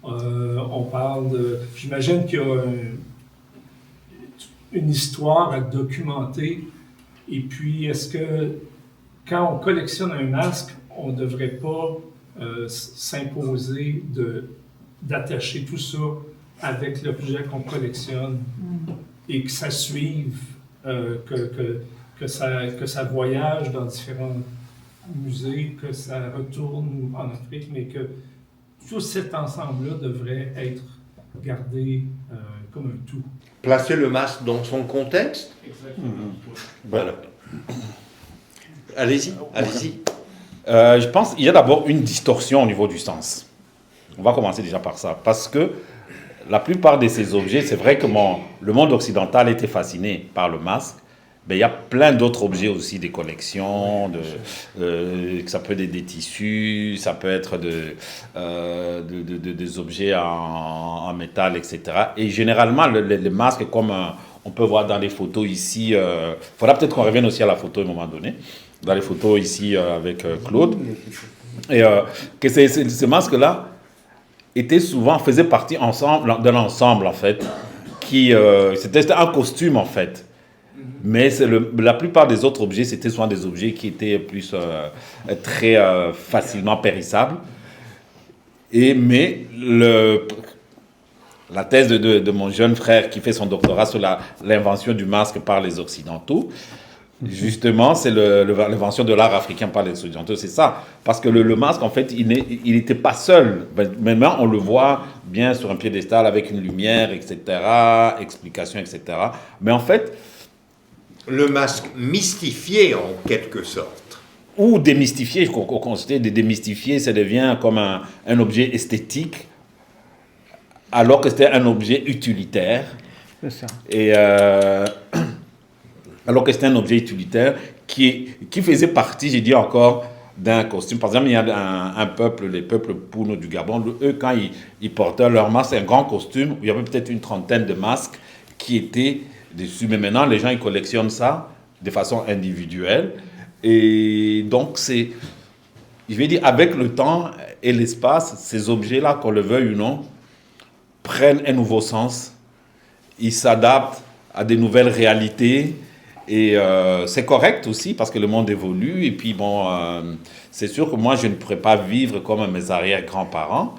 On parle de... J'imagine qu'il y a une histoire à documenter. Et puis, est-ce que quand on collectionne un masque, on ne devrait pas s'imposer d'attacher tout ça avec l'objet qu'on collectionne et que ça suive, que ça voyage dans différents musées, que ça retourne en Afrique, mais que tout cet ensemble-là devrait être gardé comme un tout. Placer le masque dans son contexte. Exactement. Voilà. Allez-y, allez-y. Je pense qu'il y a d'abord une distorsion au niveau du sens. On va commencer déjà par ça. Parce que la plupart de ces objets, c'est vrai que le monde occidental était fasciné par le masque. Mais il y a plein d'autres objets aussi, des collections, ça peut être des tissus, ça peut être des objets en métal, etc. Et généralement, les masques, comme on peut voir dans les photos ici, il faudra peut-être qu'on revienne aussi à la photo à un moment donné, dans les photos ici avec Claude, et que ces masques-là faisaient partie d'un ensemble, en fait, c'était un costume, en fait. Mais la plupart des autres objets, c'était souvent des objets qui étaient plus très facilement périssables. Mais la thèse de mon jeune frère qui fait son doctorat sur l'invention du masque par les Occidentaux, justement, c'est l'invention de l'art africain par les Occidentaux. C'est ça. Parce que le masque, en fait, il n'était pas seul. Maintenant, on le voit bien sur un piédestal avec une lumière, etc., explication, etc. Mais en fait... Le masque mystifié, en quelque sorte. Ou démystifié, qu'on considère démystifié, ça devient comme un objet esthétique, alors que c'était un objet utilitaire. C'est ça. Et alors que c'était un objet utilitaire qui faisait partie, j'ai dit encore, d'un costume. Par exemple, il y a un peuple, les peuples Pouno du Gabon, eux, quand ils portaient leur masque, un grand costume, où il y avait peut-être une trentaine de masques qui étaient dessus. Mais maintenant, les gens, ils collectionnent ça de façon individuelle. Et donc, je vais dire, avec le temps et l'espace, ces objets-là, qu'on le veuille ou non, prennent un nouveau sens. Ils s'adaptent à des nouvelles réalités. Et c'est correct aussi, parce que le monde évolue. Et puis, c'est sûr que moi, je ne pourrais pas vivre comme mes arrière-grands-parents.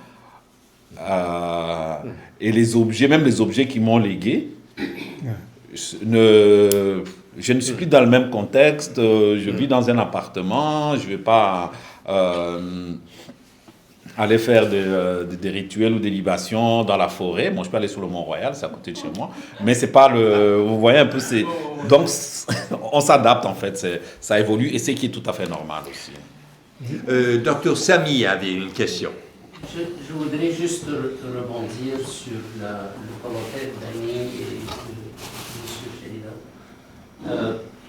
Et les objets, même les objets qui m'ont légué, je ne suis plus dans le même contexte, je vis dans un appartement, je ne vais pas aller faire des rituels ou des libations dans la forêt. Bon, je peux aller sur le Mont-Royal, c'est à côté de chez moi, mais c'est pas vous voyez un peu, donc on s'adapte en fait, ça évolue et c'est qui est tout à fait normal aussi. Docteur Samy avait une question. Je voudrais juste rebondir sur le commentaire d'Annie et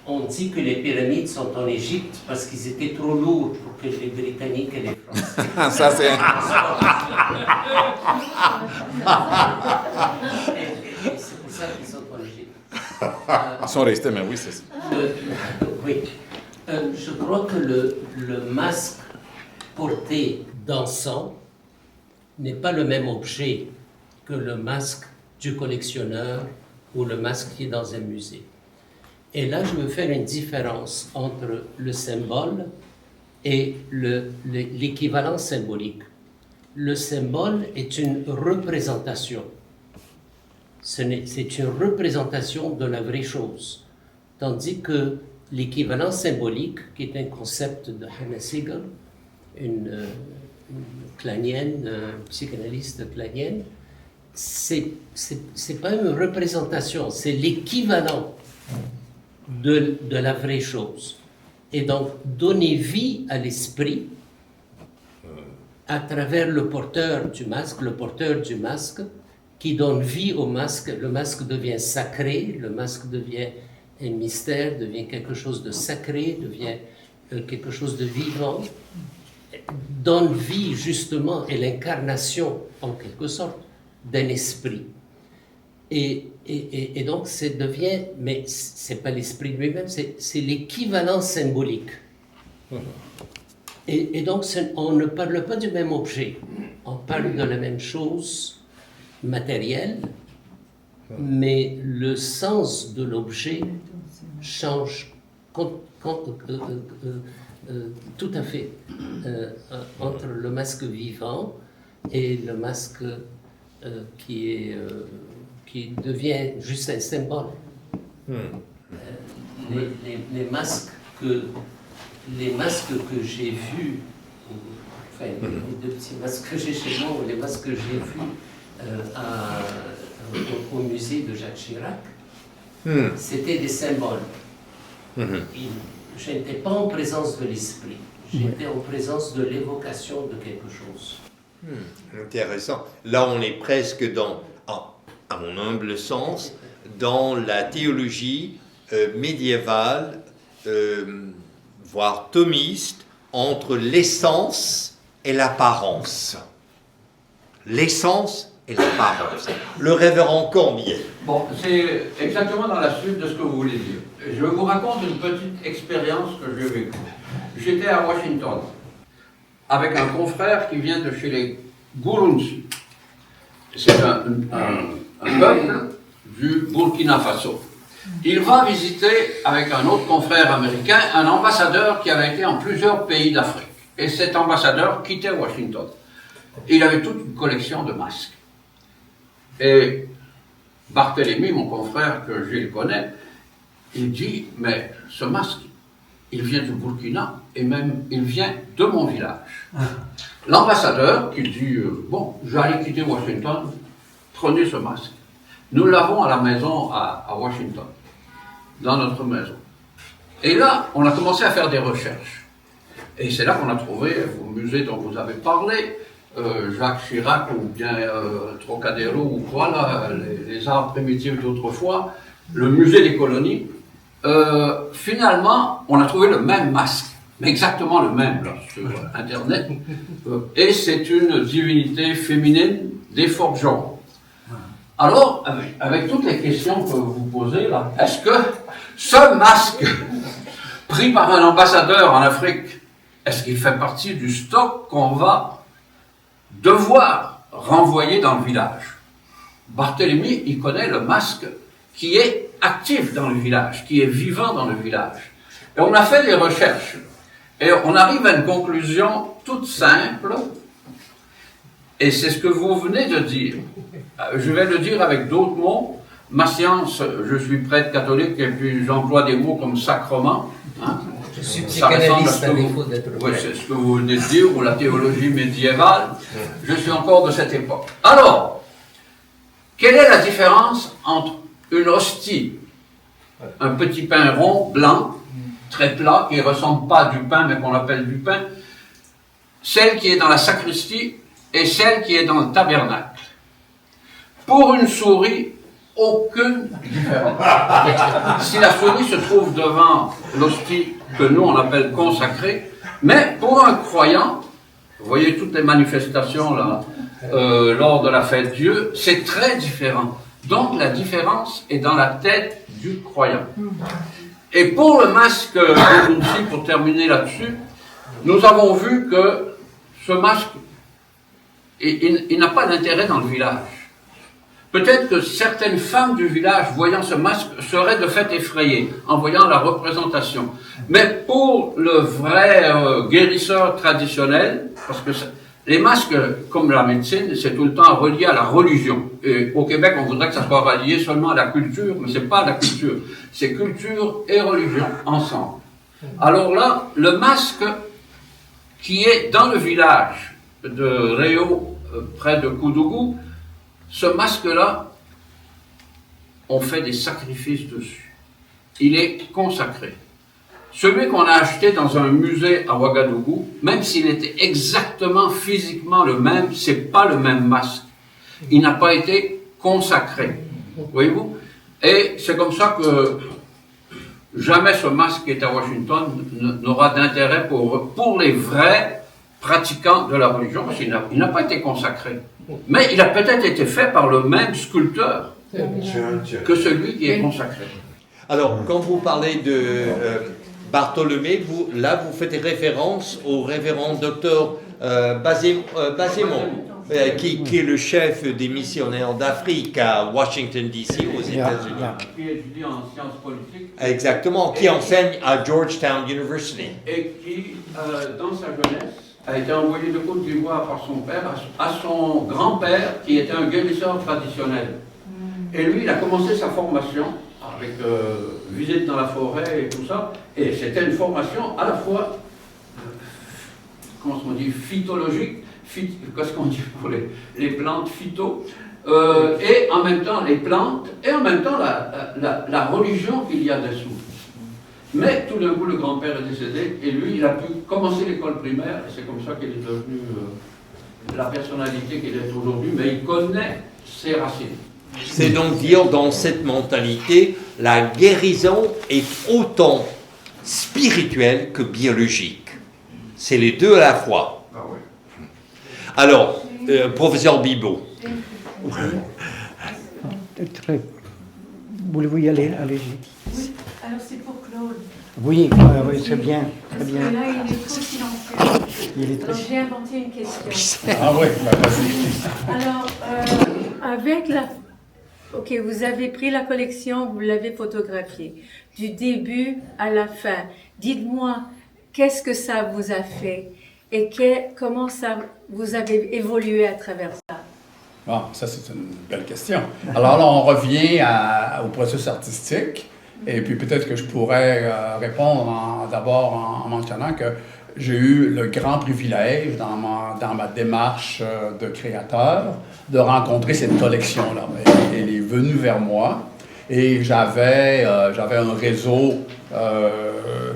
on dit que les pyramides sont en Égypte parce qu'ils étaient trop lourds pour que les Britanniques et les Français. Ça, c'est... et c'est pour ça qu'ils sont en Égypte. Ils sont restés, mais oui, c'est ça. Oui. Je crois que le masque porté dansant n'est pas le même objet que le masque du collectionneur ou le masque qui est dans un musée. Et là, je veux faire une différence entre le symbole et l'équivalent symbolique. Le symbole est une représentation. C'est une représentation de la vraie chose. Tandis que l'équivalent symbolique, qui est un concept de Hannah Siegel, une clanienne, psychanalyste clanienne, c'est pas une représentation, c'est l'équivalent de la vraie chose. Et donc, donner vie à l'esprit à travers le porteur du masque, qui donne vie au masque. Le masque devient sacré, le masque devient un mystère, devient quelque chose de sacré, devient quelque chose de vivant, donne vie justement et l'incarnation en quelque sorte d'un esprit. Et donc ça devient, mais c'est pas l'esprit lui-même, c'est l'équivalent symbolique. Et donc on ne parle pas du même objet, on parle de la même chose matérielle, mais le sens de l'objet change tout à fait entre le masque vivant et le masque qui devient juste un symbole. Les masques que j'ai vus, enfin les deux petits masques que j'ai chez moi, ou les masques que j'ai vus au musée de Jacques Chirac, c'était des symboles. Je n'étais pas en présence de l'esprit, j'étais en présence de l'évocation de quelque chose. Intéressant. Là, on est presque dans, à mon humble sens, dans la théologie médiévale, voire thomiste, entre l'essence et l'apparence. L'essence et l'apparence. Le révérend Cormier. Bon, c'est exactement dans la suite de ce que vous voulez dire. Je vous raconte une petite expérience que j'ai vécue. J'étais à Washington avec un confrère qui vient de chez les Gurunsi. C'est un peuple du Burkina Faso. Il va visiter avec un autre confrère américain un ambassadeur qui avait été en plusieurs pays d'Afrique. Et cet ambassadeur quittait Washington. Il avait toute une collection de masques. Et Barthélemy, mon confrère que Gilles connaît, il dit, mais ce masque, il vient du Burkina et même il vient de mon village. L'ambassadeur qui dit, bon, j'allais quitter Washington, prenez ce masque. Nous l'avons à la maison à Washington, dans notre maison. Et là, on a commencé à faire des recherches. Et c'est là qu'on a trouvé, au musée dont vous avez parlé, Jacques Chirac ou bien Trocadéro ou quoi, là, les arts primitifs d'autrefois, le musée des colonies. Finalement, on a trouvé le même masque, mais exactement le même là, sur Internet. Et c'est une divinité féminine des forgerons. Alors, avec toutes les questions que vous posez là, est-ce que ce masque pris par un ambassadeur en Afrique, est-ce qu'il fait partie du stock qu'on va devoir renvoyer dans le village? Barthélemy, il connaît le masque qui est actif dans le village, qui est vivant dans le village. Et on a fait des recherches. Et on arrive à une conclusion toute simple. Et c'est ce que vous venez de dire. Je vais le dire avec d'autres mots. Ma science, je suis prêtre catholique et puis j'emploie des mots comme sacrement. Hein. Je suis psychanalyste à défaut d'être oui, c'est ce que vous venez de dire, ou la théologie médiévale. Je suis encore de cette époque. Alors, quelle est la différence entre une hostie, un petit pain rond, blanc, très plat, qui ne ressemble pas à du pain, mais qu'on appelle du pain, celle qui est dans la sacristie et celle qui est dans le tabernacle? Pour une souris, aucune différence. Si la souris se trouve devant l'hostie que nous on appelle consacrée, mais pour un croyant, vous voyez toutes les manifestations là, lors de la fête Dieu, c'est très différent. Donc la différence est dans la tête du croyant. Et pour le masque, pour terminer là-dessus, nous avons vu que ce masque, il n'a pas d'intérêt dans le village. Peut-être que certaines femmes du village, voyant ce masque, seraient de fait effrayées en voyant la représentation. Mais pour le vrai guérisseur traditionnel, parce que les masques, comme la médecine, c'est tout le temps relié à la religion. Et au Québec, on voudrait que ça soit relié seulement à la culture, mais c'est pas la culture. C'est culture et religion ensemble. Alors là, le masque qui est dans le village de Réau, près de Koudougou, ce masque-là, on fait des sacrifices dessus. Il est consacré. celui qu'on a acheté dans un musée à Ouagadougou, même s'il était exactement physiquement le même, c'est pas le même masque. Il n'a pas été consacré. Voyez-vous? Et c'est comme ça que jamais ce masque qui est à Washington n'aura d'intérêt pour les vrais pratiquants de la religion, parce qu'il n'a pas été consacré. Mais il a peut-être été fait par le même sculpteur que celui qui est consacré. Alors, quand vous parlez de Bartholomé, vous faites référence au révérend docteur Basémon, qui est le chef des missionnaires d'Afrique à Washington, D.C., aux États-Unis. Qui étudie en sciences politiques. Exactement, qui enseigne à Georgetown University. Et qui, dans sa jeunesse, a été envoyé de Côte d'Ivoire par son père à son grand-père, qui était un guérisseur traditionnel. Et lui, il a commencé sa formation avec visite dans la forêt et tout ça. Et c'était une formation à la fois, comment on dit, phytologique, qu'est-ce qu'on dit pour les plantes, phyto, et en même temps les plantes, et en même temps la religion qu'il y a dessous. Mais tout d'un coup, le grand-père est décédé, et lui, il a pu commencer l'école primaire, et c'est comme ça qu'il est devenu la personnalité qu'il est aujourd'hui, mais il connaît ses racines. C'est donc dire, dans cette mentalité, la guérison est autant spirituelle que biologique. C'est les deux à la fois. Ah oui. Alors, professeur Bibeau. Voulez-vous y aller? Allez-y. Oui, alors c'est pour Claude. Oui, oui, c'est bien. Très Parce bien. que là, il est trop silencieux. Il est très... Donc j'ai inventé une question. Ah oui, vas-y. Alors, avec la... Ok, vous avez pris la collection, vous l'avez photographiée, du début à la fin. Dites-moi, qu'est-ce que ça vous a fait et comment ça vous avez évolué à travers ça? Bon, ça c'est une belle question. Alors là, on revient au processus artistique. Et puis peut-être que je pourrais répondre d'abord en mentionnant que j'ai eu le grand privilège dans ma démarche de créateur de rencontrer cette collection-là. Elle est venue vers moi et j'avais un réseau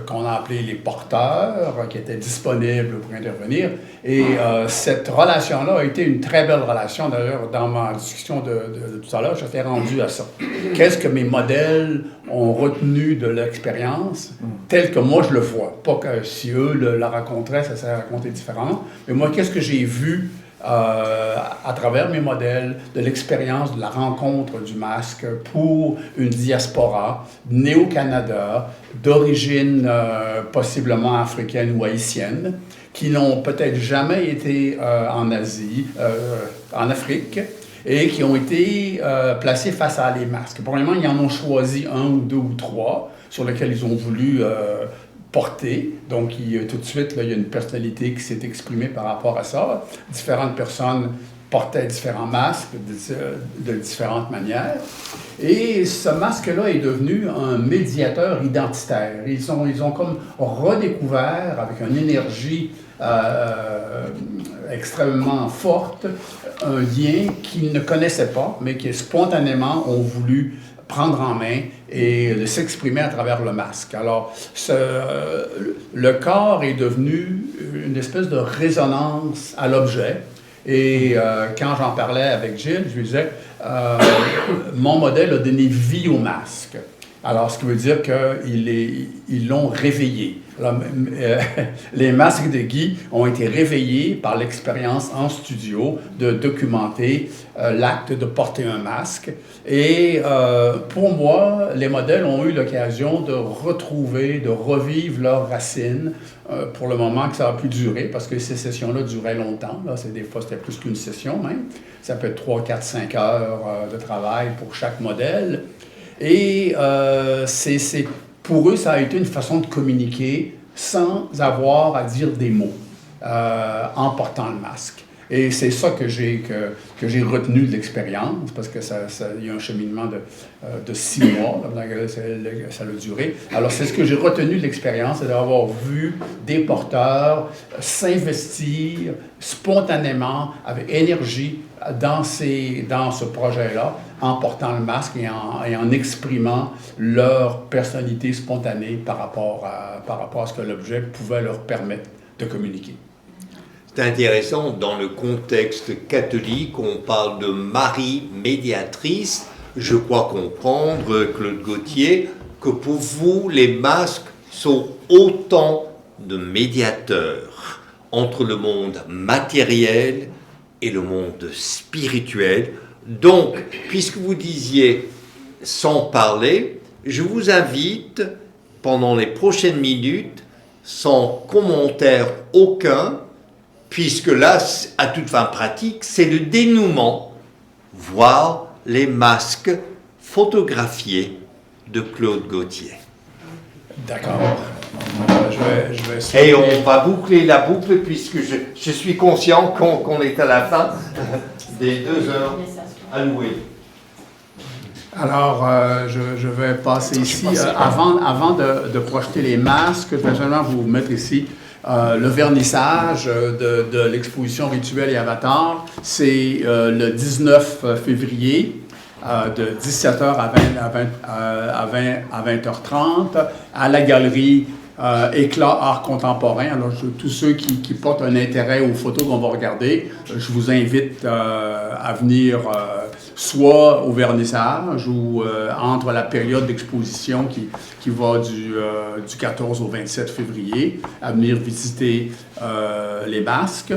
qu'on a appelé les porteurs qui était disponible pour intervenir. Et cette relation-là a été une très belle relation. D'ailleurs, dans ma discussion de tout à l'heure, j'étais rendu à ça. Qu'est-ce que mes modèles ont retenu de l'expérience telle que moi je le vois? Pas que si eux la raconteraient, ça serait raconté différemment. Mais moi, qu'est-ce que j'ai vu à travers mes modèles, de l'expérience de la rencontre du masque pour une diaspora née au Canada, d'origine possiblement africaine ou haïtienne, qui n'ont peut-être jamais été en Asie, en Afrique, et qui ont été placés face à les masques. Probablement, ils en ont choisi un ou deux ou trois sur lesquels ils ont voulu porter. Donc, tout de suite, là, il y a une personnalité qui s'est exprimée par rapport à ça. Différentes personnes portaient différents masques de différentes manières. Et ce masque-là est devenu un médiateur identitaire. Ils ont comme redécouvert, avec une énergie extrêmement forte, un lien qu'ils ne connaissaient pas, mais qui spontanément ont voulu prendre en main et de s'exprimer à travers le masque. Alors, le corps est devenu une espèce de résonance à l'objet. Et quand j'en parlais avec Gilles, je lui disais, mon modèle a donné vie au masque. Alors, ce qui veut dire qu'ils l'ont réveillé. Alors, les masques de Guy ont été réveillés par l'expérience en studio de documenter l'acte de porter un masque. Et pour moi, les modèles ont eu l'occasion de retrouver, de revivre leurs racines pour le moment que ça a pu durer, parce que ces sessions-là duraient longtemps. Là, des fois, c'était plus qu'une session même. Ça peut être 3, 4, 5 heures de travail pour chaque modèle. Et pour eux, ça a été une façon de communiquer sans avoir à dire des mots en portant le masque. Et c'est ça que j'ai retenu de l'expérience, parce que il y a un cheminement de 6 mois dans lequel ça a duré. Alors, c'est ce que j'ai retenu de l'expérience, c'est d'avoir vu des porteurs s'investir spontanément, avec énergie, dans ce projet-là, en portant le masque et en exprimant leur personnalité spontanée par rapport à ce que l'objet pouvait leur permettre de communiquer. C'est intéressant, dans le contexte catholique, on parle de Marie médiatrice. Je crois comprendre, Claude Gauthier, que pour vous, les masques sont autant de médiateurs entre le monde matériel et le monde spirituel. Donc, puisque vous disiez sans parler, je vous invite, pendant les prochaines minutes, sans commentaire aucun, puisque là, à toute fin pratique, c'est le dénouement, voir les masques photographiés de Claude Gauthier. D'accord. Je vais Et on va boucler la boucle, puisque je suis conscient qu'on est à la fin des 2 heures allouées. Alors, je vais passer ici, avant de projeter les masques, je vais seulement vous mettre ici le vernissage de l'exposition Rituel et Avatar. C'est le 19 février, de 17h à 20h30, à la galerie Éclat Art Contemporain. Alors, tous ceux qui portent un intérêt aux photos qu'on va regarder, je vous invite à venir soit au vernissage ou entre la période d'exposition qui va du 14 au 27 février, à venir visiter les masques.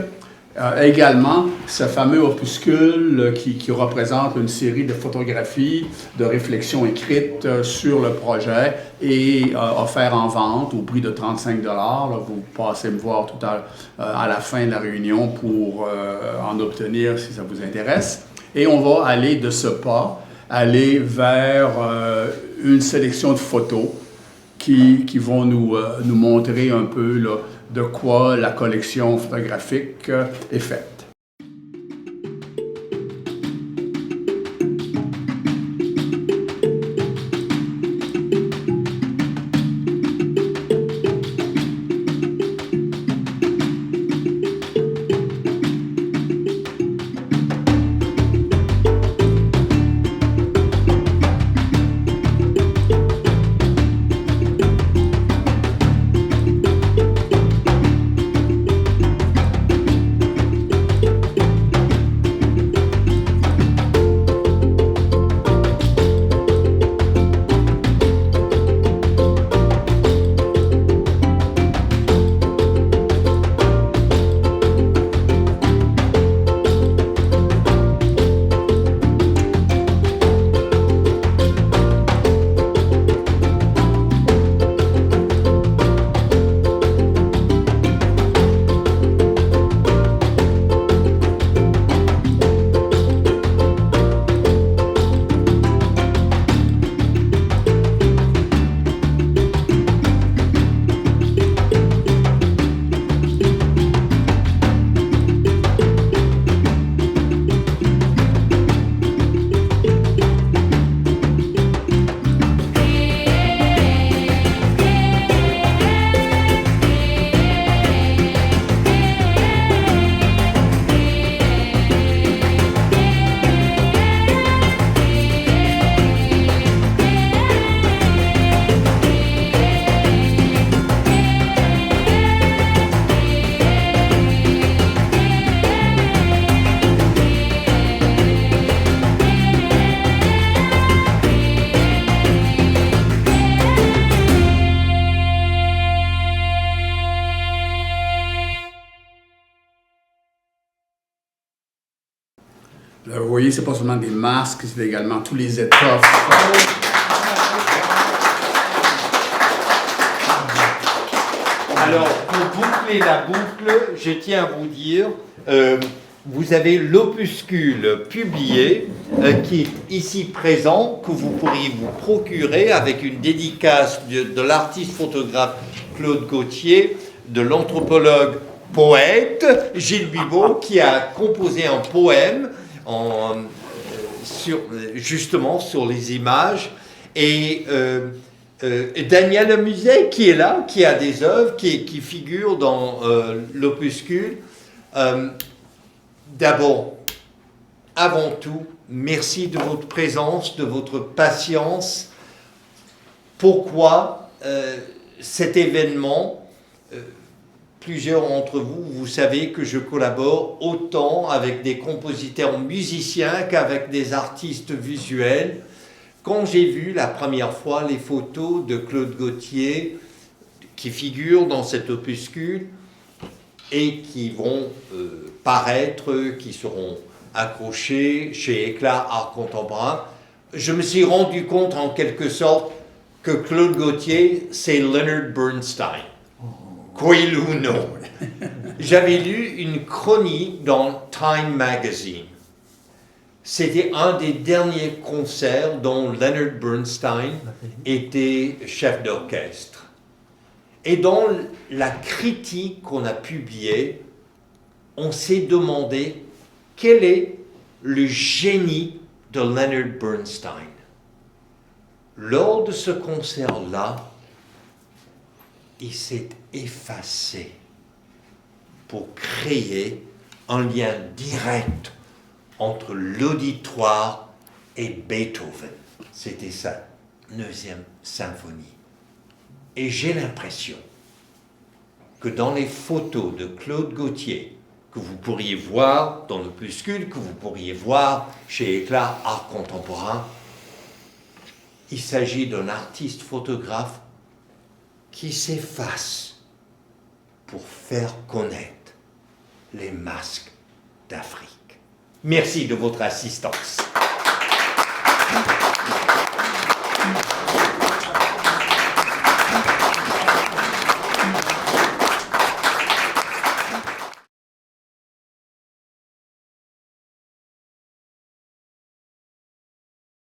Également, ce fameux opuscule qui représente une série de photographies, de réflexions écrites sur le projet et offert en vente au prix de 35 $. Là, vous passez me voir tout à la fin de la réunion pour en obtenir si ça vous intéresse. Et on va aller de ce pas, aller vers une sélection de photos qui vont nous montrer un peu là, de quoi la collection photographique est faite. Là, vous voyez, ce n'est pas seulement des masques, c'est également tous les étoffes. Alors, pour boucler la boucle, je tiens à vous dire, vous avez l'opuscule publié qui est ici présent, que vous pourriez vous procurer avec une dédicace de l'artiste photographe Claude Gauthier, de l'anthropologue poète, Gilles Bibeau, qui a composé un poème justement sur les images. Et Daniel Musset, qui est là, qui a des œuvres, qui figurent dans l'opuscule. D'abord, avant tout, merci de votre présence, de votre patience. Pourquoi cet événement? Plusieurs d'entre vous, vous savez que je collabore autant avec des compositeurs musiciens qu'avec des artistes visuels. Quand j'ai vu la première fois les photos de Claude Gauthier qui figurent dans cet opuscule et qui vont paraître, qui seront accrochés chez Éclat Art Contemporain, je me suis rendu compte en quelque sorte que Claude Gauthier, c'est Leonard Bernstein. Croyez-le ou non. J'avais lu une chronique dans Time Magazine. C'était un des derniers concerts dont Leonard Bernstein était chef d'orchestre. Et dans la critique qu'on a publiée, on s'est demandé quel est le génie de Leonard Bernstein. Lors de ce concert-là, il s'est effacé pour créer un lien direct entre l'auditoire et Beethoven. C'était sa 9e symphonie. Et j'ai l'impression que dans les photos de Claude Gauthier, que vous pourriez voir dans l'opuscule, que vous pourriez voir chez Éclat Art Contemporain, il s'agit d'un artiste photographe qui s'efface pour faire connaître les masques d'Afrique. Merci de votre assistance.